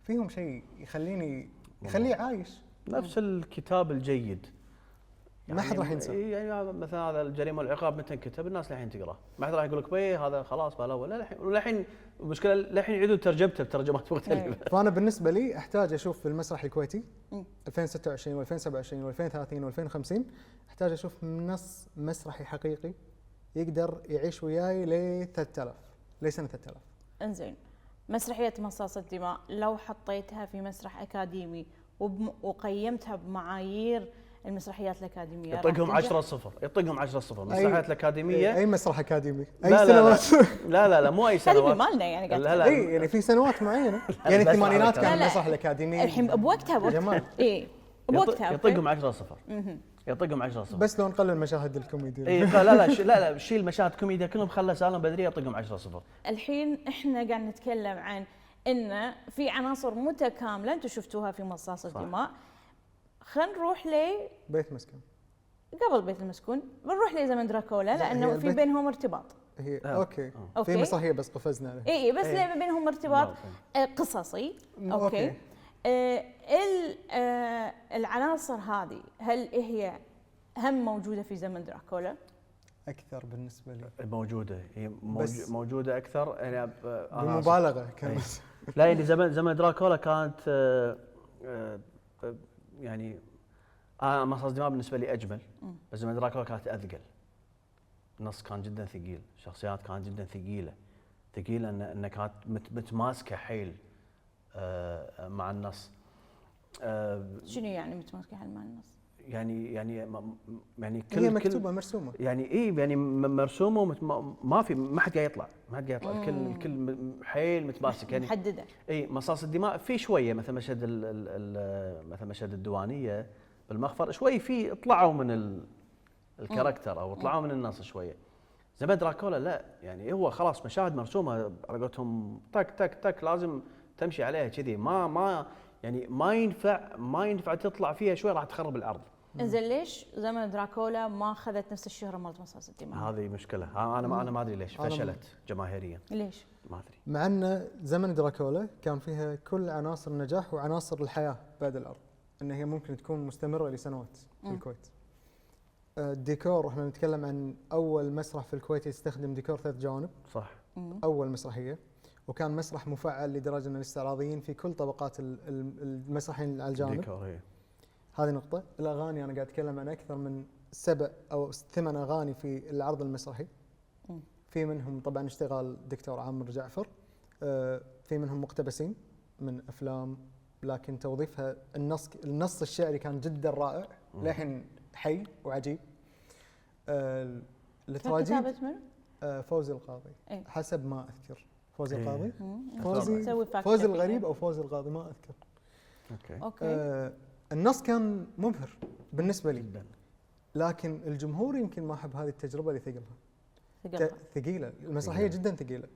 فيهم شيء يخليه عايش. نفس الكتاب الجيد ما حد راح ينسى. يعني مثلا هذا الجريمه والعقاب متى انكتب الناس الحين تقراه، ما حد راح يقول لك بيه هذا خلاص بالاول، لا الحين المشكله الحين يعيدوا ترجمته بترجمات مختلفه. فانا بالنسبه لي احتاج اشوف في المسرح الكويتي 2026 و2027 و2030 و2050 احتاج اشوف نص مسرحي حقيقي يقدر يعيش وياي ل 3000 لسنه 3000. انزين، مسرحيه مصاص الدماء لو حطيتها في مسرح اكاديمي وقيمتها بمعايير المسرحيات الاكاديميه يطقهم 10-0 يطقهم 10-0 المسرحيات الاكاديميه. اي مسرح اكاديمي اي لا سنوات. لا مو اي سنوات مالنا يعني قاعد لا اي يعني في سنوات معينه يعني الثمانينات كان لا. المسرح الاكاديمي الحين بوقتها جمال. اي بوقتها يطقهم 10-0 يطقهم 10-0 بس لو نقلل مشاهد الكوميديا. اي لا شيل مشاهد كوميديا كلهم خلى سالم بدريه يطقهم 10-0. الحين احنا قاعد نتكلم عن ان في عناصر متكامله انتم شفتوها في مصاص الدماء. خلينا نروح بيت مسكون. قبل بيت المسكون بنروح لزمن دراكولا لانه في بينهم ارتباط. هي اوكي أوكي. في مسرحيه بس قفزنا عليها. اي بس بينهم ارتباط قصصي. اوكي. العناصر هذه هل هي هم موجوده في زمن دراكولا؟ اكثر بالنسبه لي موجوده هي موجوده اكثر يعني بمبالغه كانت. لا يعني زمن دراكولا كانت يعني مصاص دماء بالنسبه لي اجمل، بس زمن دراكولا كانت اثقل. النص كان جدا ثقيل، الشخصيات كانت جدا ثقيله ان كانت متماسكه حيل مع النص. شنو يعني متماسكه حيل مع النص؟ يعني هي مكتوبه مرسومه يعني يعني مرسومه ما حد قاعد يطلع الكل حيل متماسك يعني محدده. اي مصاص الدماء في شويه مثل مشهد مثل مشهد الديوانيه بالمخفر شوي في طلعوا من الكاركتر او طلعوا من النص شويه. زمن دراكولا لا يعني هو خلاص مشاهد مرسومه على قولتهم تك تك تك لازم تمشي عليها كذي ما يعني ما ينفع تطلع فيها شوي راح تخرب العرض. انزين ليش زمن دراكولا ما اخذت نفس الشهره مالت مصاص الدماء؟ هذه مشكله انا ما ادري ليش فشلت جماهيريا. ليش؟ ما ادري. مع ان زمن دراكولا كان فيها كل عناصر النجاح وعناصر الحياه بعد العرض، ان هي ممكن تكون مستمره لسنوات في الكويت. الديكور احنا نتكلم عن اول مسرح في الكويت يستخدم ديكور 3 جوانب. صح. اول مسرحيه، وكان مسرح مفعل لدرجه ان الاستعراضيين في كل طبقات المسرحين على الجانب. ديكور هي. هذه نقطه. الاغاني انا قاعد اتكلم عن اكثر من 7 أو 8 اغاني في العرض المسرحي. في منهم طبعا اشتغال دكتور عامر جعفر، في منهم مقتبسين من افلام، لكن توظيفها النص الشعري كان جدا رائع للحين حي وعجيب. التراجيد كتابة من؟ فوزي القاضي. حسب ما اذكر فوزي القاضي. فوزي الغريب او فوزي القاضي ما اذكر. اوكي. النص كان مبهر بالنسبه لي جدا، لكن الجمهور يمكن ما حب هذه التجربه لثقلها. ثقيله المسرحيه جدا ثقيله.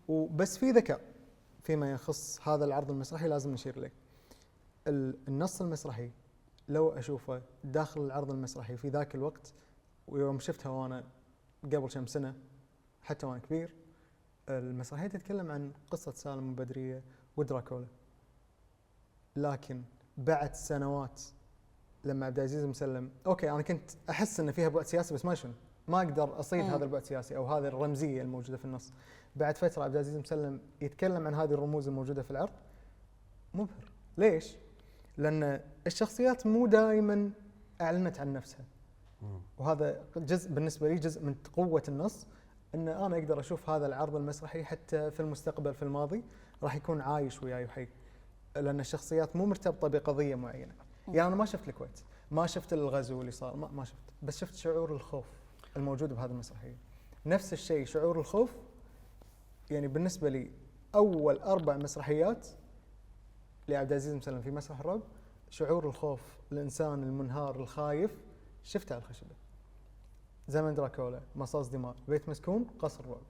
وبس في ذكاء فيما يخص هذا العرض المسرحي لازم نشير اليه. النص المسرحي لو اشوفه داخل العرض المسرحي في ذاك الوقت، ويوم شفتها وانا قبل كم سنه حتى وانا كبير، المسرحيه تتكلم عن قصه سالم وبدريه ودراكولا. لكن بعد سنوات لما عبد العزيز مسلم، اوكي انا كنت احس ان فيها بعد سياسي بس ما اقدر اصيد هذا البعد السياسي او هذه الرمزيه الموجوده في النص. بعد فتره عبد العزيز مسلم يتكلم عن هذه الرموز الموجوده في العرض، مبهر. ليش؟ لان الشخصيات مو دائما اعلنت عن نفسها. وهذا جزء بالنسبه لي جزء من قوه النص، ان انا اقدر اشوف هذا العرض المسرحي حتى في المستقبل في الماضي راح يكون عايش وياي وحي، لان الشخصيات مو مرتبطه بقضيه معينه. يعني انا ما شفت الكويت، ما شفت الغزو اللي صار، ما شفت، بس شفت شعور الخوف الموجود بهذه المسرحيه. نفس الشيء شعور الخوف، يعني بالنسبه لي اول 4 مسرحيات لعبد العزيز مسلم في مسرح الرعب، شعور الخوف، الانسان المنهار الخايف شفته على الخشبه. زمن دراكولا، مصاص دماء، بيت مسكون، قصر الرعب.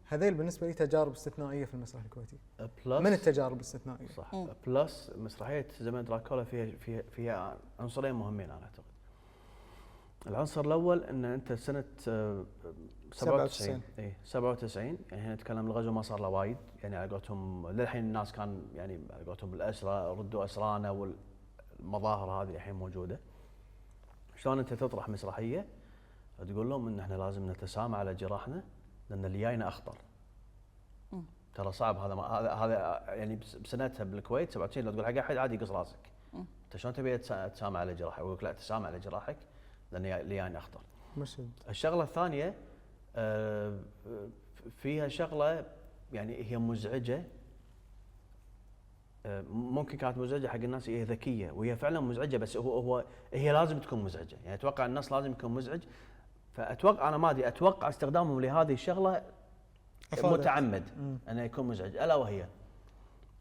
هذيل بالنسبه لي تجارب استثنائيه في المسرح الكويتي. من التجارب الاستثنائيه. صح. بلس مسرحيه زمن دراكولا فيها عنصرين مهمين انا اعتقد. العنصر الاول ان انت سنه 97 97 يعني هنا نتكلم الغزو ما صار له وايد، يعني على قولتهم للحين الناس كان يعني على قولتهم الاسرى ردوا اسرانا والمظاهر هذه الحين موجوده. شلون انت تطرح مسرحيه تقول لهم ان احنا لازم نتسامى على جراحنا لان اللي جاينا اخطر. ترى صعب هذا يعني بسنتها بالكويت 97 لو تقول حق احد عادي يقص راسك. انت شلون تبي تسامى على جراحك؟ يقول لك لا تسامى على جراحك لان اللي جاينا اخطر. مشهد. الشغله الثانيه فيها شغله يعني هي مزعجه، ممكن كانت مزعجه حق الناس، هي ذكيه وهي فعلا مزعجه، بس هي لازم تكون مزعجه، يعني اتوقع الناس لازم يكون مزعج. فاتوقع انا ما ادري، اتوقع استخدامهم لهذه الشغله متعمد انه يكون مزعج، الا وهي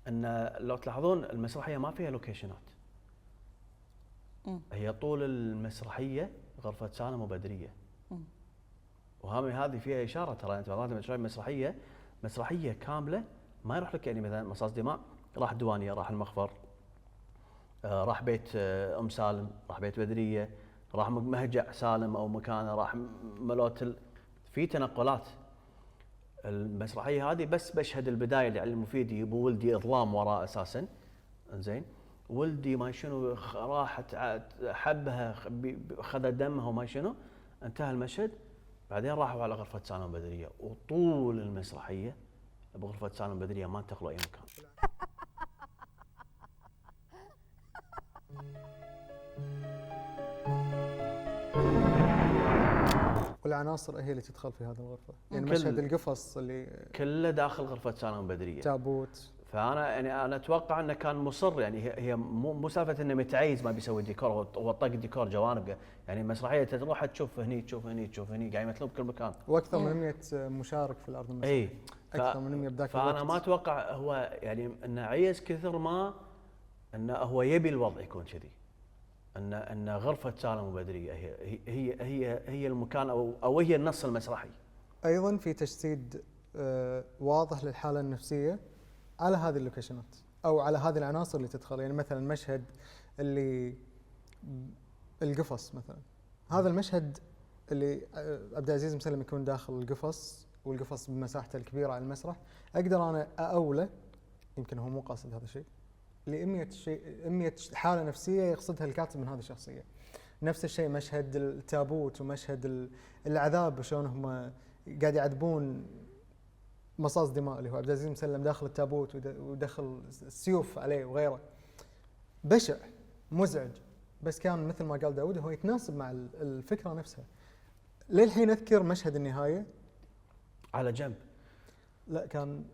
ان لو تلاحظون المسرحيه ما فيها لوكيشنات. هي طول المسرحيه غرفه سالم وبدريه. وهذه فيها اشاره، ترى انت لازم تشوف مسرحيه كامله ما يروح لك يعني مثلا مصاص دماء راح الديوانيه، راح المخفر، راح بيت ام سالم، راح بيت بدريه، راح مهجع سالم او مكانه، راح ملوتل، في تنقلات. المسرحيه هذه بس مشهد البدايه اللي على المفيد يبو ولدي اظلام وراء اساسا، زين، ولدي ما شنو راحت حبها خذ دمها وما شنو، انتهى المشهد. بعدين راحوا على غرفه سالم بدريه، وطول المسرحيه بغرفه سالم بدريه ما انتقلوا اي مكان. والعناصر هي اللي تدخل في هذه الغرفه، يعني مشهد القفص اللي كله داخل غرفه سالم بدريه، تابوت. فانا يعني انا اتوقع انه كان مصر، يعني هي مو سالفه انه متعيز ما بيسوي ديكور، هو طق ديكور جوانب، يعني مسرحيه تروح تشوف هني تشوف هني تشوف هني، قاعد يمثلون بكل مكان. واكثر من 100 مشارك في العرض المسرحي. اي اكثر من 100 بذاك الوقت. فانا ما اتوقع هو يعني انه عيز كثر ما انه هو يبي الوضع يكون كذي، ان غرفه سالم وبدريه هي المكان او هي النص المسرحي. ايضا في تجسيد واضح للحاله النفسيه على هذه اللوكيشنات او على هذه العناصر اللي تدخل، يعني مثلا مشهد اللي القفص مثلا، هذا المشهد اللي عبد العزيز مسلم يكون داخل القفص والقفص بمساحته الكبيره على المسرح، اقدر انا اولى، يمكن هو مو قاصد هذا الشيء، ل 100 حاله نفسيه يقصدها الكاتب من هذه الشخصيه. نفس الشيء مشهد التابوت ومشهد العذاب، شلون هم قاعد يعذبون مصاص دماء اللي هو عبد العزيز مسلم داخل التابوت ودخل السيوف عليه وغيره. بشع مزعج، بس كان مثل ما قال داود هو يتناسب مع الفكره نفسها. للحين اذكر مشهد النهايه على جنب، لا كان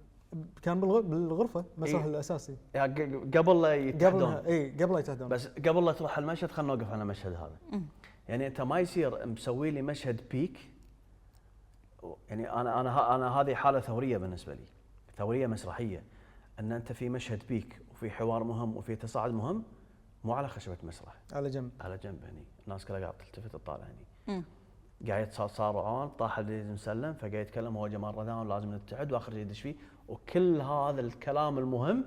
بالغرفه مسرح الاساسي، يعني قبل لا يتحدون. قبل لا يتحدون، بس قبل لا تروح المشهد خلينا نوقف على المشهد هذا. يعني انت ما يصير مسوي لي مشهد بيك، يعني انا هذه حاله ثوريه بالنسبه لي، ثوريه مسرحيه، ان انت في مشهد بيك وفي حوار مهم وفي تصاعد مهم، مو على خشبه مسرح، على جنب هني الناس كلها قاعده تلتفت تطالع هني. قاعد يتصارعون، طاح عبد العزيز مسلم فقاعد يتكلم هو جمال رذان لازم نتحد واخر شيء يدش فيه، وكل هذا الكلام المهم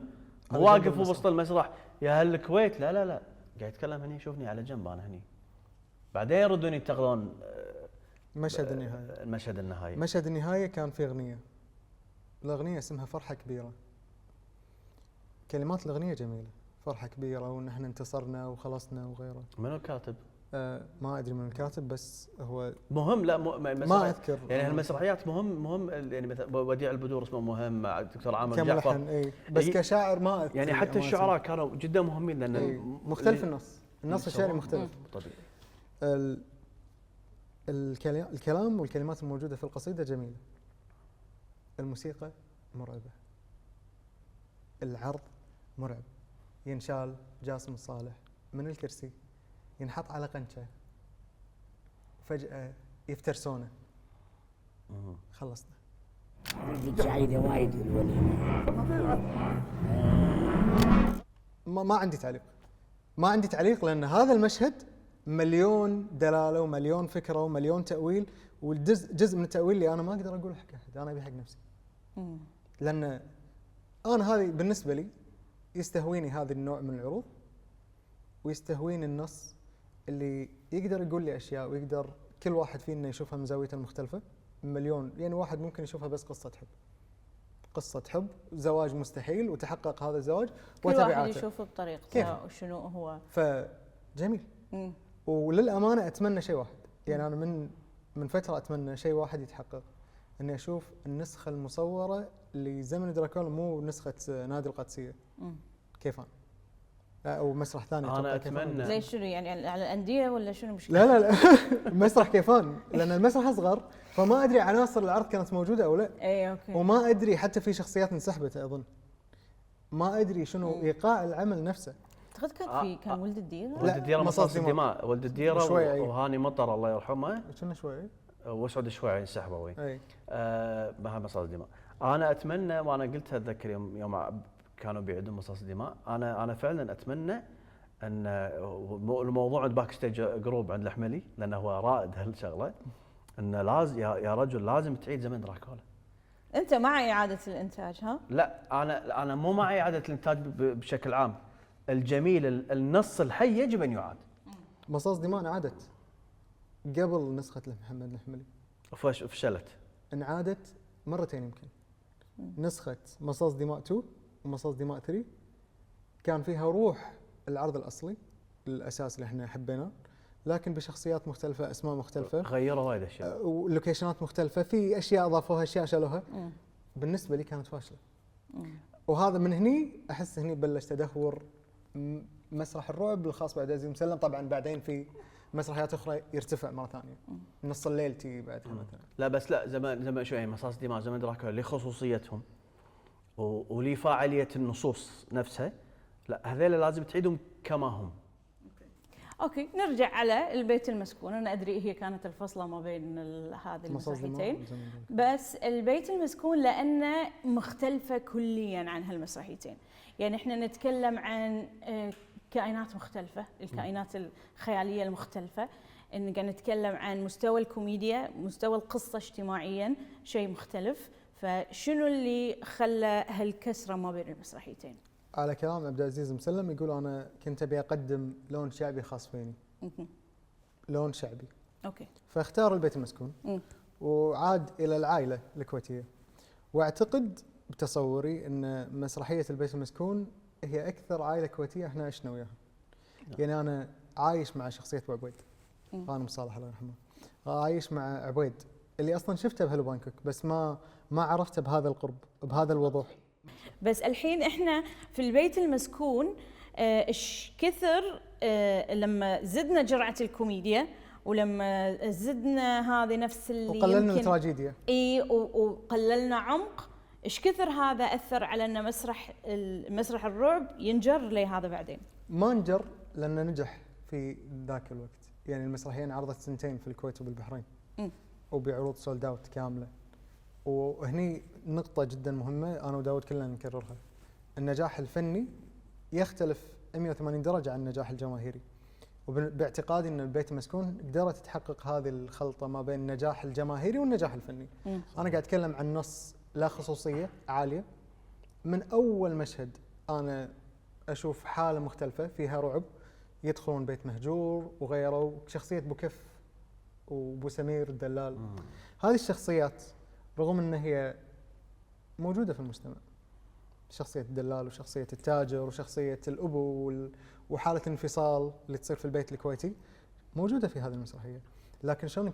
واقف وسط المسرح يا اهل الكويت، لا قاعد يتكلم هني، شوفني على جنب انا هني. بعدين يردون ينتقدون مشهد النهايه. مشهد النهايه كان في اغنيه، الاغنيه اسمها فرحه كبيره، كلمات الاغنيه جميله، فرحه كبيره وان احنا انتصرنا وخلصنا وغيره. منو الكاتب؟ ما ادري من الكاتب، بس هو مهم. لا ما اذكر، يعني هالمسرحيات مهم يعني مثلا وديع البدور اسمه مهم مع الدكتور عامر جعفر، كملحن بس كشاعر ما أذكر، يعني حتى الشعراء كانوا جدا مهمين لان مختلف النص الشعري مختلف طبيعي. الكلام والكلمات الموجوده في القصيده جميله، الموسيقى مرعبه، العرض مرعب، ينشال جاسم الصالح من الكرسي ينحط على قنشه فجاه يفترسونه. خلصنا. ردة سعيدة وايد في الوليمة. ما عندي تعليق. ما عندي تعليق لان هذا المشهد مليون دلاله ومليون فكره ومليون تاويل، والجزء من التاويل اللي انا ما اقدر اقوله حق احد، انا ابي حق نفسي. لان انا هذه بالنسبه لي يستهويني هذا النوع من العروض، ويستهويني النص اللي يقدر يقول لي اشياء ويقدر كل واحد فينا يشوفها من زاويته المختلفه. مليون يعني واحد ممكن يشوفها بس قصه حب، قصه حب، زواج مستحيل وتحقق هذا الزواج وتبعاته. كل واحد يشوفه بطريقته وشنو هو. فجميل. وللامانه اتمنى شيء واحد، يعني انا من فتره اتمنى شيء واحد يتحقق، اني اشوف النسخه المصوره لزمن دراكولا، مو نسخه نادي القادسيه. كيفان او مسرح ثاني. انا اتمنى. ليش شنو يعني على الانديه ولا شنو مشكله؟ لا مسرح كيفان، لان المسرح اصغر فما ادري عناصر العرض كانت موجوده او لا. اي اوكي. وما ادري حتى في شخصيات انسحبت اظن. ما ادري شنو ايقاع العمل نفسه. اعتقد كان ولد الديره. ولد الديره مصاص الدماء، ولد الديره وهاني مطر الله يرحمه. كنا شوي وسعود الشويعي انسحبوا. اي مصاص الدماء. انا اتمنى، وانا قلتها اتذكر يوم كانوا بيعدون مصاص الدماء، انا فعلا اتمنى ان الموضوع عند باك ستيج جروب عند الحملي، لانه هو رائد هالشغله، انه لازم يا رجل لازم تعيد زمن دراكولا. انت مع اعاده الانتاج ها؟ لا انا مو مع اعاده الانتاج بشكل عام. الجميل النص الحي يجب ان يعاد. مصاص دماء انعادت قبل نسخه محمد الحملي. فشلت. انعادت مرتين يمكن. نسخه مصاص دماء 2 ومصاص دماء 3 كان فيها روح العرض الاصلي الاساس اللي احنا حبيناه، لكن بشخصيات مختلفه، اسماء مختلفه، غيروا وايد اشياء ولوكيشنات مختلفه، في اشياء اضافوها، اشياء شالوها. بالنسبه لي كانت فاشله. وهذا من هني احس هني بلش تدهور مسرح الرعب الخاص بعبد العزيز مسلم. طبعا بعدين في مسرحيات اخرى يرتفع مره ثانيه، نص الليل تي بعدها مثلا. لا بس لا زمان شوي مصاص دماء زمن دراكولا لخصوصيتهم ولفاعليه النصوص نفسها. لا هذول لازم تعيدهم كما هم. اوكي نرجع على البيت المسكون. انا ادري هي كانت الفصله ما بين هذه المسرحيتين، بس البيت المسكون لانه مختلفه كليا عن هالمسرحيتين. يعني احنا نتكلم عن كائنات مختلفه، الكائنات الخياليه المختلفه، ان قاعد نتكلم عن مستوى الكوميديا، مستوى القصه اجتماعيا شيء مختلف. فشنو اللي خلى هالكسره ما بين المسرحيتين؟ على كلام عبد العزيز مسلم يقول انا كنت ابي اقدم لون شعبي خاص فيني. لون شعبي. اوكي. فاختار البيت المسكون وعاد الى العائله الكويتيه. واعتقد بتصوري ان مسرحيه البيت المسكون هي اكثر عائله كويتيه احنا عشنا وياها. يعني انا عايش مع شخصيه ابو عبيد غانم صالح الله يرحمه، عايش مع عبيد اللي اصلا شفته بهلو بانكوك، بس ما عرفته بهذا القرب بهذا الوضوح. بس الحين احنا في البيت المسكون ايش كثر لما زدنا جرعه الكوميديا، ولما زدنا هذه نفس اللي وقللنا التراجيديا. اي وقللنا عمق، ايش كثر هذا اثر على ان مسرح الرعب ينجر لهذا بعدين؟ ما انجر لانه نجح في ذاك الوقت. يعني المسرحيه عرضت سنتين في الكويت وبالبحرين وبعروض سولد اوت كامله. وهني نقطة جدا مهمة أنا وداود كلنا نكررها، النجاح الفني يختلف 180 درجة عن النجاح الجماهيري. وباعتقادي أن البيت المسكون قدرت تحقق هذه الخلطة ما بين النجاح الجماهيري والنجاح الفني. أنا قاعد أتكلم عن نص لا خصوصية عالية. من أول مشهد أنا أشوف حالة مختلفة فيها رعب، يدخلون بيت مهجور وغيروا شخصية بوكف وبو سمير الدلال. هذه الشخصيات رغم ان هي موجوده في المجتمع، شخصيه الدلال وشخصيه التاجر وشخصيه الابو وحاله الانفصال اللي تصير في البيت الكويتي موجوده في هذه المسرحيه، لكن شلون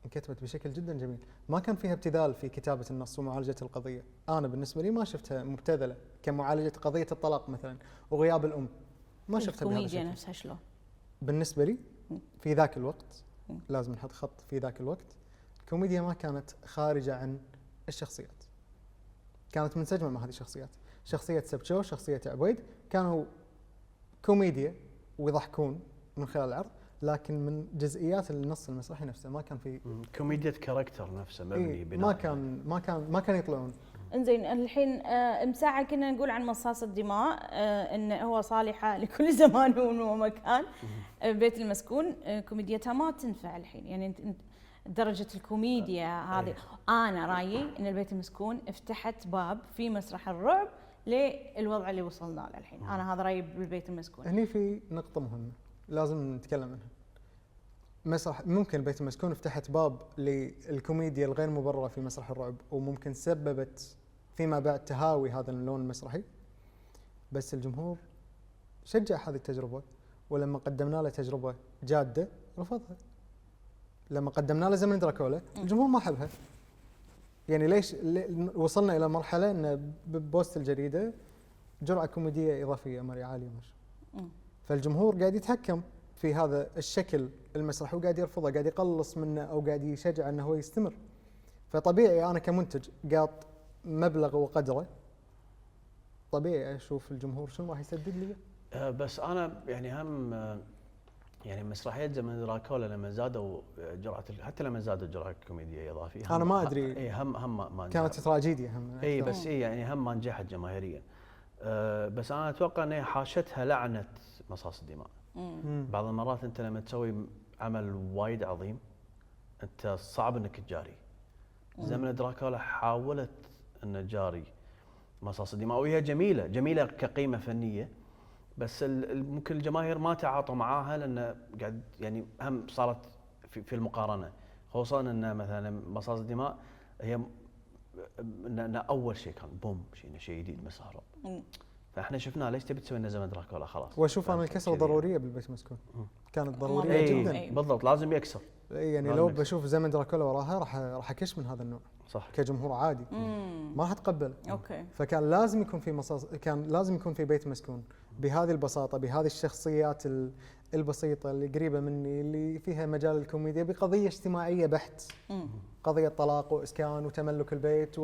انكتبت بشكل جدا جميل. ما كان فيها ابتذال في كتابه النص ومعالجه القضيه. انا بالنسبه لي ما شفتها مبتذله كمعالجه قضيه الطلاق مثلا وغياب الام، ما شفتها بهذا الشكل. الكوميديا نفسها شلون؟ بالنسبه لي في ذاك الوقت لازم نحط خط في ذاك الوقت، الكوميديا ما كانت خارجة عن الشخصيات، كانت منسجمة مع هذه الشخصيات. شخصية سبتشو، شخصية عبيد، كانوا كوميديا ويضحكون من خلال العرض، لكن من جزئيات النص المسرحي نفسه ما كان في كوميديا كاركتر نفسه مبني بناء ما كان يطلعون. انزين الحين مساعة كنا نقول عن مصاص الدماء انه هو صالحة لكل زمان ومكان. بيت المسكون كوميديتها ما تنفع الحين، يعني درجة الكوميديا هذه. انا رايي ان البيت المسكون افتحت باب في مسرح الرعب للوضع اللي وصلنا له الحين. انا هذا رايي بالبيت المسكون. هني في نقطة مهمة لازم نتكلم عنها. مسرح ممكن بيت المسكون فتحت باب للكوميديا الغير مبررة في مسرح الرعب، وممكن سببت فيما بعد تهاوي هذا اللون المسرحي، بس الجمهور شجع هذه التجربة، ولما قدمنا له تجربة جادة رفضها. لما قدمنا له زمن دراكولا الجمهور ما حبها. يعني ليش وصلنا إلى مرحلة أن ببوست الجريدة جرعة كوميدية إضافية مري عالية مش. فالجمهور قاعد يتحكم في هذا الشكل المسرحي وقاعد يرفضه، قاعد يقلص منه أو قاعد يشجع أنه هو يستمر. فطبيعي أنا كمنتج قاط مبلغ وقدره، طبيعي أشوف الجمهور شنو راح يسدد لي. بس أنا يعني هم يعني مسرحيات زمن دراكولا لما زادوا جرعة حتى لما زادوا جرعة كوميديا إضافية أنا ما أدري. اي هم ما كانت تراجيديا هم. اي بس يعني هم ما نجحت جماهيريا. بس أنا أتوقع أن حاشتها لعنة مصاص الدماء. بعض المرات أنت لما تسوي عمل وايد عظيم أنت صعب أنك تجاري. زمن دراكولا حاولت أن تجاري مصاص الدماء، وهي جميلة كقيمة فنية، بس ممكن الجماهير ما تعاطوا معاها لأن قاعد يعني هم صارت في المقارنة، خصوصا أن مثلا مصاص الدماء هي إن أول شيء كان بوم شيء جديد مسرح الرعب. فاحنا شفناه ليش تبي تسوي لنا زمن دراكولا خلاص. واشوف انا الكسره ضروريه بالبيت المسكون، كانت ضروريه جدا. بالضبط لازم يكسر. يعني لو بشوف زمن دراكولا وراها راح اكش من هذا النوع. صح. كجمهور عادي ما راح اتقبل. اوكي. فكان لازم يكون في كان لازم يكون في بيت مسكون بهذه البساطه، بهذه الشخصيات البسيطه اللي قريبه مني، اللي فيها مجال الكوميديا بقضيه اجتماعيه بحت. قضيه طلاق واسكان وتملك البيت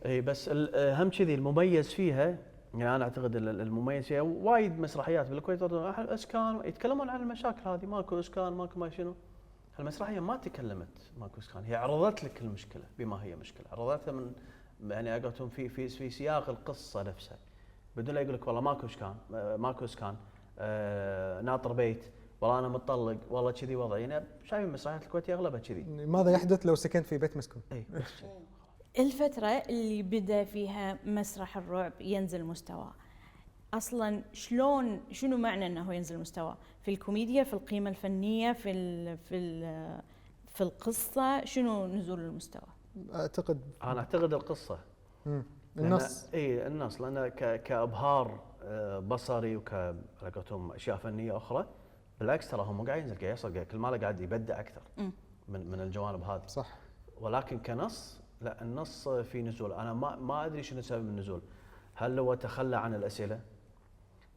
اي بس اهم كذي المميز فيها، يعني انا اعتقد المميز فيها وايد مسرحيات بالكويت اسكان يتكلمون عن المشاكل هذه، ماكو اسكان ماكو ما شنو. المسرحيه ما تكلمت ماكو اسكان، هي عرضت لك المشكله بما هي مشكله، عرضتها من يعني اقولتهم في سياق القصه نفسها، بدون لا يقول لك والله ماكو اسكان ناطر بيت، والله انا متطلق، والله كذي وضعي. يعني شايفين المسرحيات الكويتيه اغلبها كذي. ماذا يحدث لو سكنت في بيت مسكون؟ اي الفترة اللي بدأ فيها مسرح الرعب ينزل مستوى، أصلاً شنو معنى أنه ينزل مستوى؟ في الكوميديا، في القيمة الفنية، في القصة، شنو نزول المستوى؟ أنا أعتقد القصة. النص. اي النص، لأن كإبهار بصري وكلقتهم أشياء فنية أخرى، بالعكس ترى هم قاعد ينزل قاعد يصل كل ماله قاعد يبدع أكثر من الجوانب هذه. صح. ولكن كنص لا، النص في نزول. انا ما ادري شنو سبب النزول. هل هو تخلى عن الاسئله؟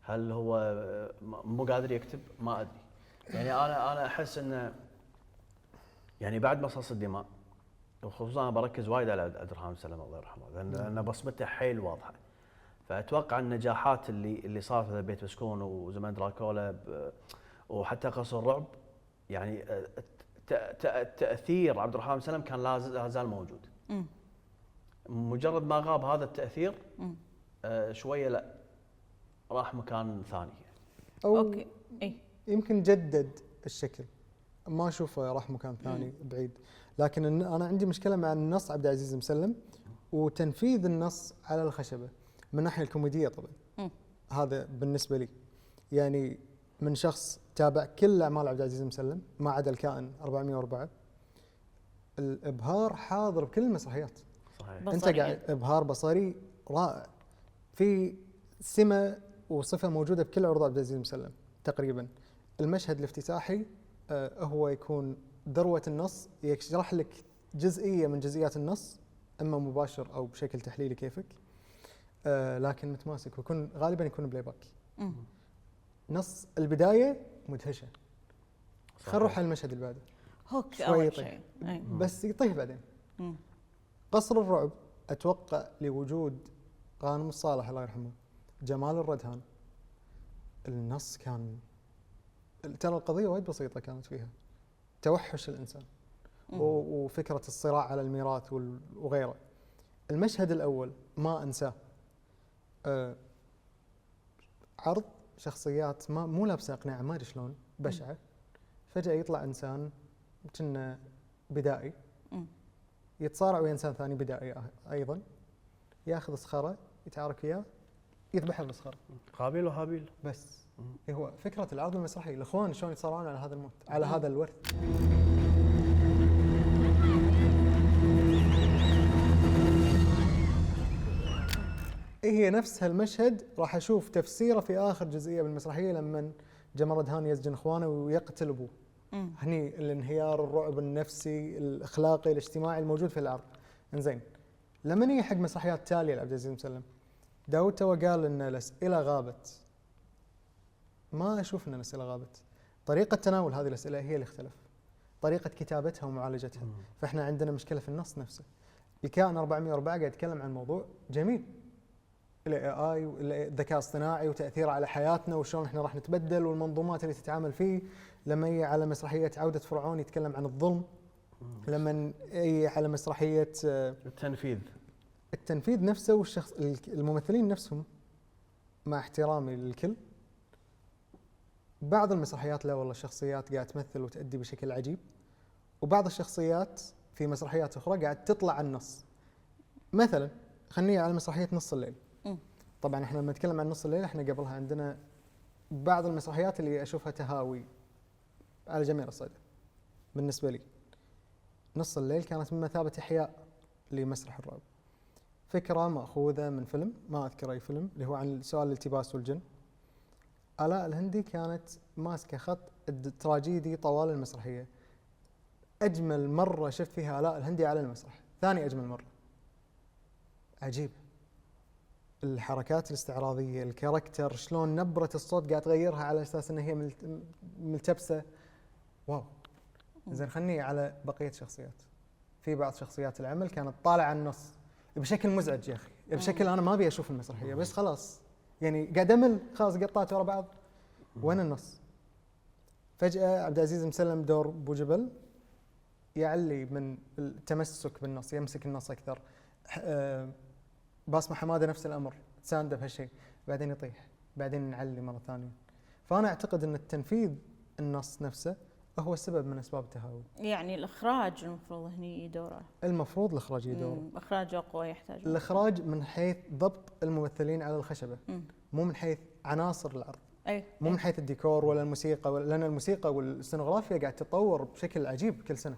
هل هو مو قادر يكتب؟ ما ادري. يعني انا احس انه يعني بعد مصاص الدماء، وخصوصا انا بركز وايد على عبد الرحمن سلام الله يرحمه، لان بصمته حيل واضحه. فاتوقع النجاحات اللي صارت في بيت مسكون وزمان دراكولا وحتى قصر الرعب، يعني تأثير عبد الرحمن سلام كان لا زال موجود. مجرد ما غاب هذا التأثير شوية لا راح مكان ثاني. اوكي. يمكن جدد الشكل، ما اشوفه راح مكان ثاني بعيد. لكن انا عندي مشكلة مع النص عبد العزيز مسلم وتنفيذ النص على الخشبة من الناحية الكوميدية طبعا. هذا بالنسبة لي يعني من شخص تابع كل اعمال عبد العزيز مسلم ما عدا الكائن 404، الابهار حاضر بكل المسرحيات. صحيح. انت قاعد ابهار بصري رائع، في سمه وصفه موجوده بكل عروض عبد العزيز مسلم تقريبا. المشهد الافتتاحي هو يكون ذروه النص، يشرح لك جزئيه من جزئيات النص، اما مباشر او بشكل تحليلي كيفك، لكن متماسك، ويكون غالبا يكون بلاي باك. نص البدايه مدهشه، خل نروح على المشهد اللي بعده. هوك اول شيء بس يطيح بعدين. قصر الرعب اتوقع لوجود غانم الصالح الله يرحمه، جمال الردهان، النص كان ترى القضيه وايد بسيطه كانت فيها، توحش الانسان وفكره الصراع على الميراث وغيره. المشهد الاول ما انساه، عرض شخصيات مو لابسه اقنعه ما ادري شلون بشعه، فجاه يطلع انسان كنا بدائي يتصارع ويا انسان ثاني بدائي ايضا، ياخذ صخره يتعارك وياه يذبح الصخره. قابيل وهابيل. بس هو فكره العرض المسرحي، الاخوان شلون يتصارعون على هذا الموت، على هذا الورث. هي نفس هالمشهد راح اشوف تفسيره في اخر جزئيه بالمسرحيه لما جمرد هاني يسجن اخوانه ويقتل ابوه. هني الانهيار، الرعب النفسي، الاخلاقي، الاجتماعي الموجود في العرض. انزين، لما نيجي حق مسرحيات تاليه لعبد العزيز مسلم، داود تو قال ان الاسئله غابت. ما اشوف ان الاسئله غابت، طريقه تناول هذه الاسئله هي اللي اختلف، طريقه كتابتها ومعالجتها. فاحنا عندنا مشكله في النص نفسه. الكائن 404 قاعد يتكلم عن موضوع جميل، الاي اي والذكاء الاصطناعي وتاثيره على حياتنا وشلون احنا راح نتبدل والمنظومات اللي تتعامل فيه. لما يجي على مسرحيه عوده فرعون يتكلم عن الظلم، لما يجي على مسرحيه التنفيذ نفسه والشخص الممثلين نفسهم، مع احترامي للكل، بعض المسرحيات لا والله الشخصيات قاعد تمثل وتأدي بشكل عجيب، وبعض الشخصيات في مسرحيات اخرى قاعد تطلع عن النص. مثلا خليني على مسرحيه نص الليل. طبعا احنا لما نتكلم عن نص الليل احنا قبلها عندنا بعض المسرحيات اللي اشوفها تهاوي على جميع الصعيد. بالنسبه لي نص الليل كانت بمثابه احياء لمسرح الرعب، فكره ماخوذه من فيلم ما اذكر اي فيلم، اللي هو عن سؤال الالتباس والجن. آلاء الهندي كانت ماسكه خط التراجيدي طوال المسرحيه. اجمل مره شفت فيها آلاء الهندي على المسرح، ثاني اجمل مره. عجيب الحركات الاستعراضيه، الكاركتر، شلون نبره الصوت قاعد تغيرها على اساس انها هي ملتبسه. واو. زين خلني على بقيه الشخصيات. في بعض شخصيات العمل كانت طالعه عن النص بشكل مزعج يا اخي، بشكل انا ما ابي اشوف المسرحيه، بس خلاص يعني قاعد امل، خلاص قطات ورا بعض. وين النص؟ فجاه عبد العزيز مسلم دور ابو جبل يعلي من التمسك بالنص، يمسك النص اكثر. باسمة حماده نفس الامر، تسانده بهالشيء، بعدين يطيح، بعدين نعلي مره ثانيه. فانا اعتقد ان التنفيذ النص نفسه هو السبب من اسباب التهاون. يعني الاخراج المفروض هني دوره. المفروض الاخراج يدوره. اخراج اقوى يحتاج. الاخراج من حيث ضبط الممثلين على الخشبه، مو من حيث عناصر العرض. مو من حيث الديكور ولا الموسيقى، لان الموسيقى والسينوغرافيا قاعد تتطور بشكل عجيب كل سنه.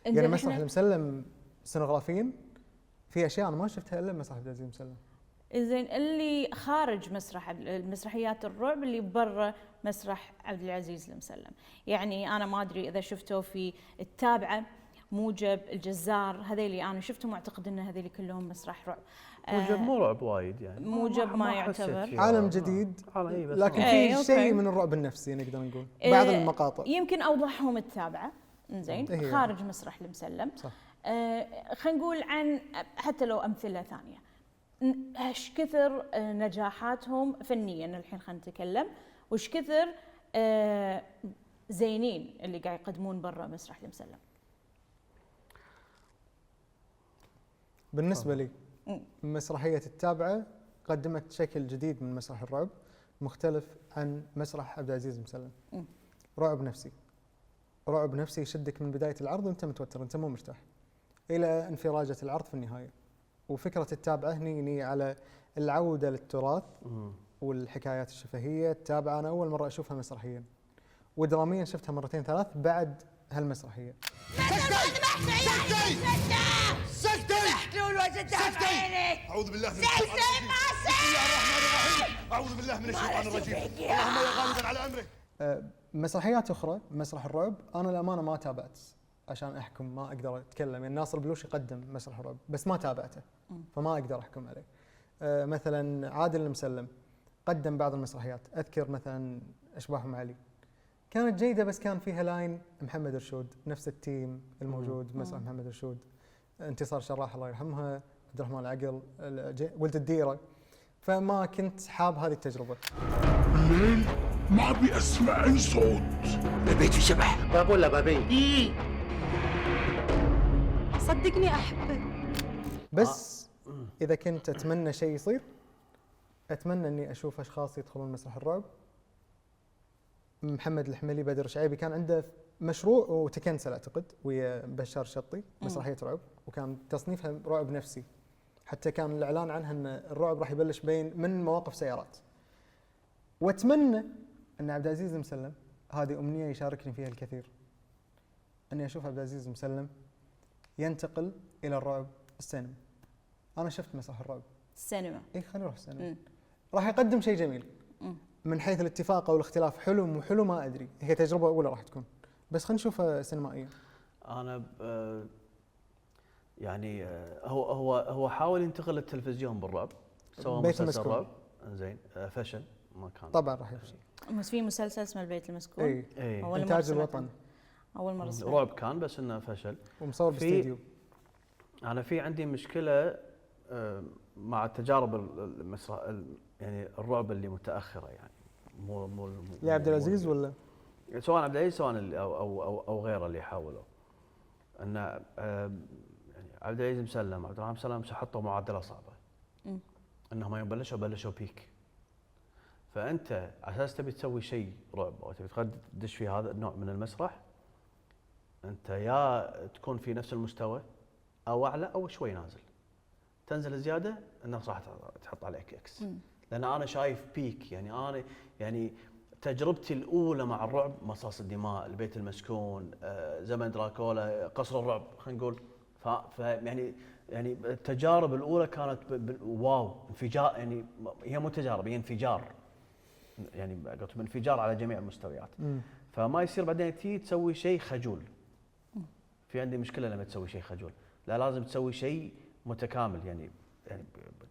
يعني مسرح المسلم سينوغرافيا في اشياء انا ما شفتها الا مسرح عبد العزيز مسلم. زين، اللي خارج مسرحيات الرعب اللي برا مسرح عبد العزيز المسلم، يعني انا ما ادري اذا شفتوا في التابعه، موجب، الجزار، هذيلي انا شفتهم واعتقد ان هذيلي كلهم مسرح رعب. موجب مو رعب وايد يعني، موجب ما يعتبر عالم جديد، لكن في شيء من الرعب النفسي نقدر نقول بعض المقاطع يمكن اوضحهم التابعه. زين، خارج مسرح المسلم. صح. خلينا نقول عن حتى لو امثله ثانيه، ايش كثر نجاحاتهم فنيا الحين، خلينا نتكلم وش كثر زينين اللي قاعد يقدمون برا مسرح المسلم. بالنسبه لي مسرحيه التابعه قدمت شكل جديد من مسرح الرعب، مختلف عن مسرح عبد العزيز مسلم. رعب نفسي، رعب نفسي يشدك من بدايه العرض وانت متوتر، انت مو مرتاح، الى انفراجه العرض في النهايه. وفكره التابعه هني على العوده للتراث والحكايات الشفهيه. التابعه انا اول مره اشوفها مسرحيا، ودراميا شفتها مرتين ثلاث بعد هالمسرحيه. أعوذ بالله من الشيطان الرجيم. بسم الله الرحمن الرحيم. أعوذ بالله من الشيطان الرجيم. اللهم يا غالبا على أمره. مسرحيات أخرى مسرح الرعب أنا الأمانة ما تابعت عشان أحكم، ما أقدر أتكلم. يعني ناصر بلوش يقدم مسرح الرعب بس ما تابعته، فما أقدر أحكم عليه. مثلا عادل المسلم قدم بعض المسرحيات، أذكر مثلا أشباحهم علي كانت جيدة، بس كان فيها لاين محمد رشود، نفس التيم الموجود مسرح محمد رشود، انتصار شراح الله يرحمها، عبد الرحمن العقل، ولد الديرة، فما كنت حاب هذه التجربة. الليل ما ابي اسمع اي صوت، البيت في شبح. باب ولا بابين؟ صدقني أحبه. بس اذا كنت اتمنى شيء يصير، اتمنى اني اشوف اشخاص يدخلون مسرح الرعب. محمد الحملي، بدر شعيبي كان عنده مشروع وتكنسل اعتقد ويا بشار شطي، مسرحيه رعب، وكان تصنيفها رعب نفسي. حتى كان الاعلان عنها ان الرعب راح يبلش بين من مواقف سيارات. واتمنى ان عبد العزيز مسلم، هذه امنيه يشاركني فيها الكثير، اني اشوف عبد العزيز مسلم ينتقل الى الرعب السينما. انا شفت مسرح الرعب السينما. اي خلينا نروح السينما. راح يقدم شيء جميل. من حيث الاتفاق او الاختلاف، حلو مو حلو ما ادري، هي تجربه اولى راح تكون، بس خلينا نشوفها سينمائيا. انا يعني هو حاول ينتقل للتلفزيون بالرعب، سوى بيت مسلسل المسكون. رعب زين، فشل ما كان. طبعا راح يفشل. بس في مسلسل اسمه البيت المسكون. اي أول مرة انتاج سمعت الوطن عنه. اول مره سمعت. رعب كان بس انه فشل. ومصور باستديو. انا في عندي مشكله مع التجارب يعني الرعب اللي متاخره، يعني مو لعبد العزيز ولا سواء عبد العزيز سواء او غيره اللي حاولوا ان يعني عبد العزيز مسلم، عبد الرحمن مسلم حطوا معادله صعبه. انهم يوم بلشوا بيك. فانت على اساس تبي تسوي شيء رعب او تبي تدش في هذا النوع من المسرح، انت يا تكون في نفس المستوى او اعلى او شوي نازل. تنزل زياده الناس راح تحط عليك اكس. لان انا شايف بيك، يعني تجربتي الاولى مع الرعب مصاص الدماء، البيت المسكون، زمن دراكولا، قصر الرعب، خلينا نقول. يعني التجارب الاولى كانت واو، انفجار، يعني هي مو تجارب، هي انفجار. يعني قلت انفجار على جميع المستويات. فما يصير بعدين تيجي تسوي شيء خجول. في عندي مشكله لما تسوي شيء خجول، لا لازم تسوي شيء متكامل، يعني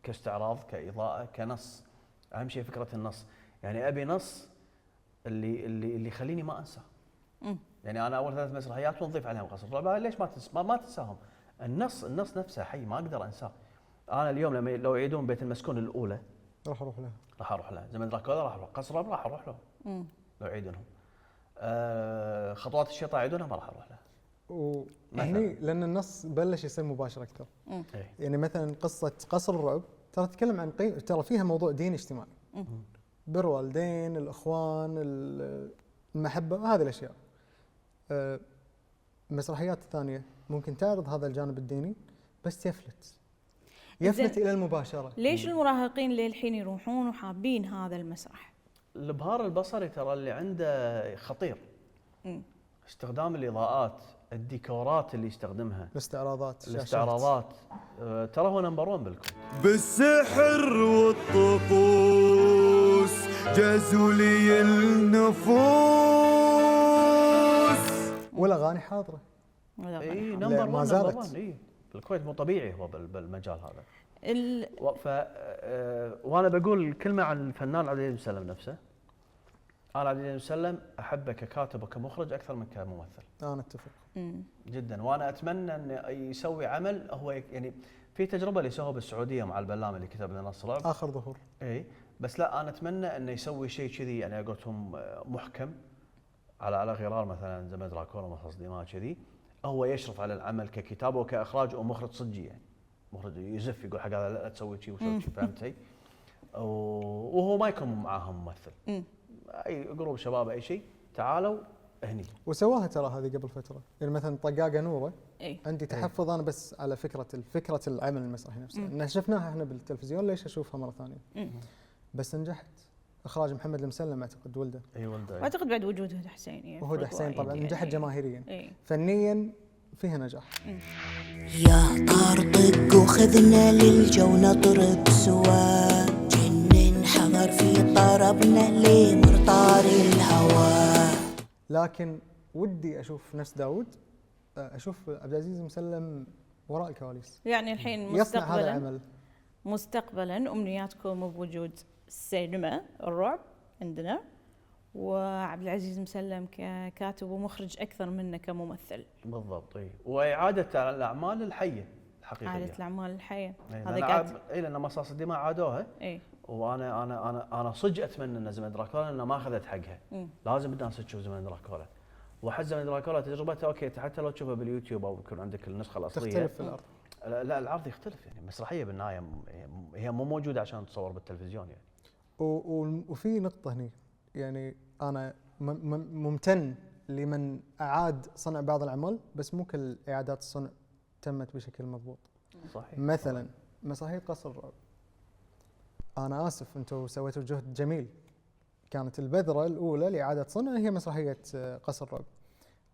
كاستعراض، كاضاءه، كنص. اهم شيء فكره النص، يعني ابي نص اللي يخليني ما انسى. يعني انا اول 3 مسرحيات ونضيف عليهم قصر الرعب، ليش ما تنساهم؟ النص نفسه حي، ما اقدر انساه. انا اليوم لو يعيدون بيت المسكون الاولى راح اروح لها. زمن دراكولا راح اروح، قصر الرعب راح اروح له لو يعيدونهم. خطوات الشيطان يعيدونها ما راح اروح لها. وهني لان النص بلش يصير مباشر اكثر. يعني مثلا قصه قصر الرعب ترى تتكلم عن ترى فيها موضوع ديني اجتماعي. بر والدين، الاخوان، المحبه، هذه الاشياء. المسرحيات الثانيه ممكن تعرض هذا الجانب الديني بس يفلت الى المباشره. ليش المراهقين للحين يروحون وحابين هذا المسرح؟ الابهار البصري ترى اللي عنده خطير. استخدام الاضاءات، الديكورات اللي يستخدمها، الاستعراضات، ترى هو نمبر 1 بالكون. بالسحر والطقوس جازوا لي النفوس. والاغاني حاضره. اي نمبر 1 اي بالكويت مو طبيعي هو بالمجال هذا. وانا بقول كلمه عن الفنان عبد العزيز مسلم نفسه. انا عبد العزيز مسلم احبه ككاتب وكمخرج اكثر من كممثل. انا اتفق جدا، وانا اتمنى انه يسوي عمل. هو يعني في تجربه اللي سووها بالسعوديه مع البلام اللي كتب لنا نص رعب اخر ظهور. اي بس لا، انا اتمنى انه يسوي شيء كذي، يعني قلتهم محكم على غرار مثلا زمن دراكولا ومصاص دماء كذي. هو يشرف على العمل ككتابه وكاخراج ومخرج صجي، يعني مخرج يزف يقول حق هذا لا تسوي شيء وسوي شيء، فهمتي؟ وهو ما يكون معاهم ممثل. اي جروب شباب اي شيء تعالوا هني. وسواها ترى هذه قبل فتره، يعني مثلا طقاقه نوره. عندي تحفظ انا بس على فكره العمل المسرحي نفسه، ان شفناها احنا بالتلفزيون، ليش اشوفها مره ثانيه؟ بس نجحت. اخراج محمد المسلم اعتقد ولده. اي ولده. واعتقد بعد وجود هدى حسين. يعني وهدى حسين طبعا نجحت جماهيريا. فنيا فيها نجاح. يا طار طق وخذنا للجو نطرب سوا، جنن حضر في طربنا لمرطار الهوى. لكن ودي اشوف نفس داود، اشوف عبد العزيز مسلم وراء الكواليس. يعني الحين يصنع هذا العمل. مستقبلا امنياتكم بوجود السينما الرعب عندنا، وعبد العزيز مسلم ككاتب ومخرج اكثر منه كممثل. بالضبط. اي واعاده الاعمال الحيه حقيقيه. عائله الاعمال الحيه. هذا قاعد لان مصاص الدماء عادوها. اي. وانا انا صدق اتمنى ان زمن دراكولا انها ما اخذت حقها. لازم الناس تشوف زمن دراكولا. وحتى زمن دراكولا تجربته اوكي حتى لو تشوفها باليوتيوب او يكون عندك النسخه الاصليه تختلف في العرض. لا العرض يختلف يعني مسرحيه بالنهايه هي مو موجوده عشان تصور بالتلفزيون يعني. وفي نقطه هني يعني انا ممتن لمن اعاد صنع بعض الاعمال بس مو كل اعادات الصنع تمت بشكل مضبوط. صحيح. مثلا مسرحيه قصر الرعب. انا اسف انتم سويتوا جهد جميل. كانت البذره الاولى لاعاده صنع هي مسرحيه قصر الرعب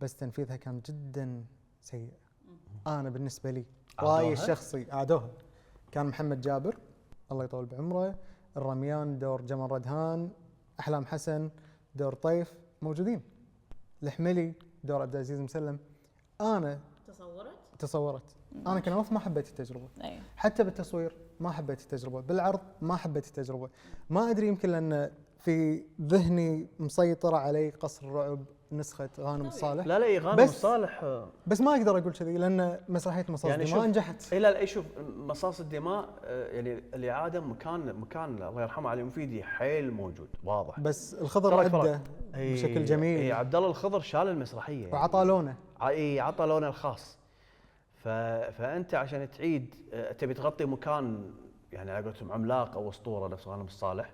بس تنفيذها كان جدا سيء. انا بالنسبه لي رايي الشخصي عادوها. كان محمد جابر الله يطول بعمره، الرميان دور جمال ردهان، احلام حسن دور طيف موجودين، الحملي دور عبد العزيز مسلم. انا تصورت انا كنواف ما حبيت التجربه. أيوه. حتى بالتصوير ما حبيت التجربه، بالعرض ما حبيت التجربه. ما ادري يمكن لان في ذهني مسيطره علي قصر الرعب نسخه غانم الصالح. لا غانم الصالح بس ما اقدر اقول كذي لان مسرحيه مصاص يعني الدماء نجحت. لا شوف مصاص الدماء يعني الاعاده مكان الله يرحمه علي مفيدي حيل موجود واضح. بس الخضر ادى بشكل جميل. اي عبد الله الخضر شال المسرحيه يعني. وعطى لونه. اي عطى لونه الخاص. فانت عشان تعيد تبي تغطي مكان يعني على قولتهم عملاق او اسطوره نفس غانم الصالح.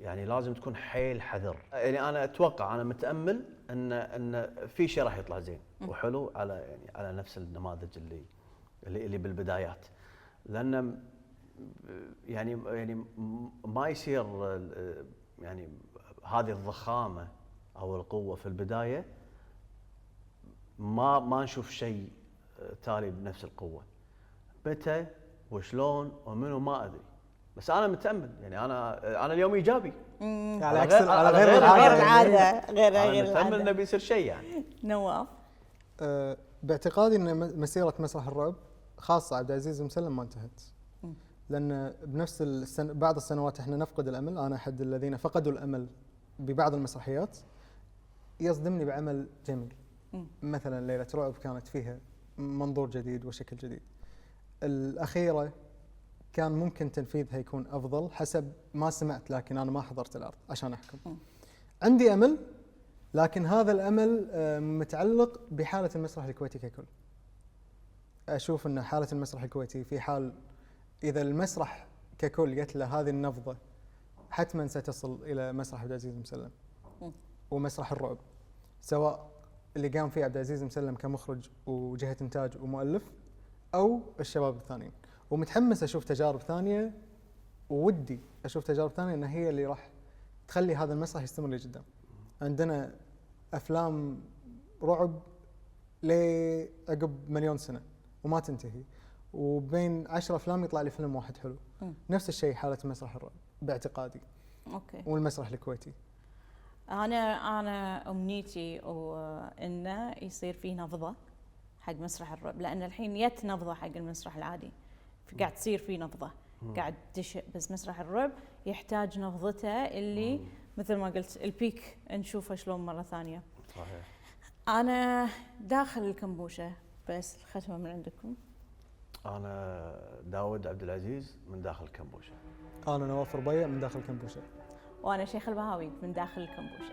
يعني لازم تكون حيل حذر. يعني انا اتوقع انا متامل ان في شيء راح يطلع زين وحلو على نفس النماذج اللي بالبدايات. لان يعني ما يصير يعني هذه الضخامه او القوه في البدايه ما نشوف شيء تالي بنفس القوه. متى وشلون ومنو ما ادري. بس انا متامل يعني انا اليوم ايجابي. على غير العاده غير متامل انه بيصير شيء يعني. نواف باعتقادي ان مسيره مسرح الرعب خاصه عبد العزيز مسلم ما انتهت. لان بنفس بعض السنوات احنا نفقد الامل. انا احد الذين فقدوا الامل ببعض المسرحيات. يصدمني بعمل جميل. مثلا ليله رعب كانت فيها منظور جديد وشكل جديد. الاخيره كان ممكن تنفيذها يكون افضل حسب ما سمعت لكن انا ما حضرت العرض عشان احكم. عندي امل لكن هذا الامل متعلق بحاله المسرح الكويتي ككل. اشوف ان حاله المسرح الكويتي في حال اذا المسرح ككل جت له هذه النفضه حتما ستصل الى مسرح عبد العزيز مسلم ومسرح الرعب، سواء اللي قام فيه عبد العزيز مسلم كمخرج وجهه انتاج ومؤلف او الشباب الثانيين. ومتحمس اشوف تجارب ثانيه وودي اشوف تجارب ثانيه ان هي اللي راح تخلي هذا المسرح يستمر لقدام. عندنا افلام رعب لعقب مليون سنه وما تنتهي، وبين 10 افلام يطلع لي فيلم واحد حلو. نفس الشيء حاله مسرح الرعب باعتقادي. اوكي. والمسرح الكويتي. انا امنيتي انه يصير في نبضه حق مسرح الرعب، لان الحين يت نبضه حق المسرح العادي. قاعد تصير في نبضه قاعد تشق، بس مسرح الرعب يحتاج نبضته اللي مثل ما قلت البيك نشوفه شلون مره ثانيه. صحيح. انا داخل الكمبوشه بس الختمه من عندكم. انا داود عبد العزيز من داخل الكمبوشه. انا نواف ربيع من داخل الكمبوشه. وانا شيخ البهاوي من داخل الكمبوشه.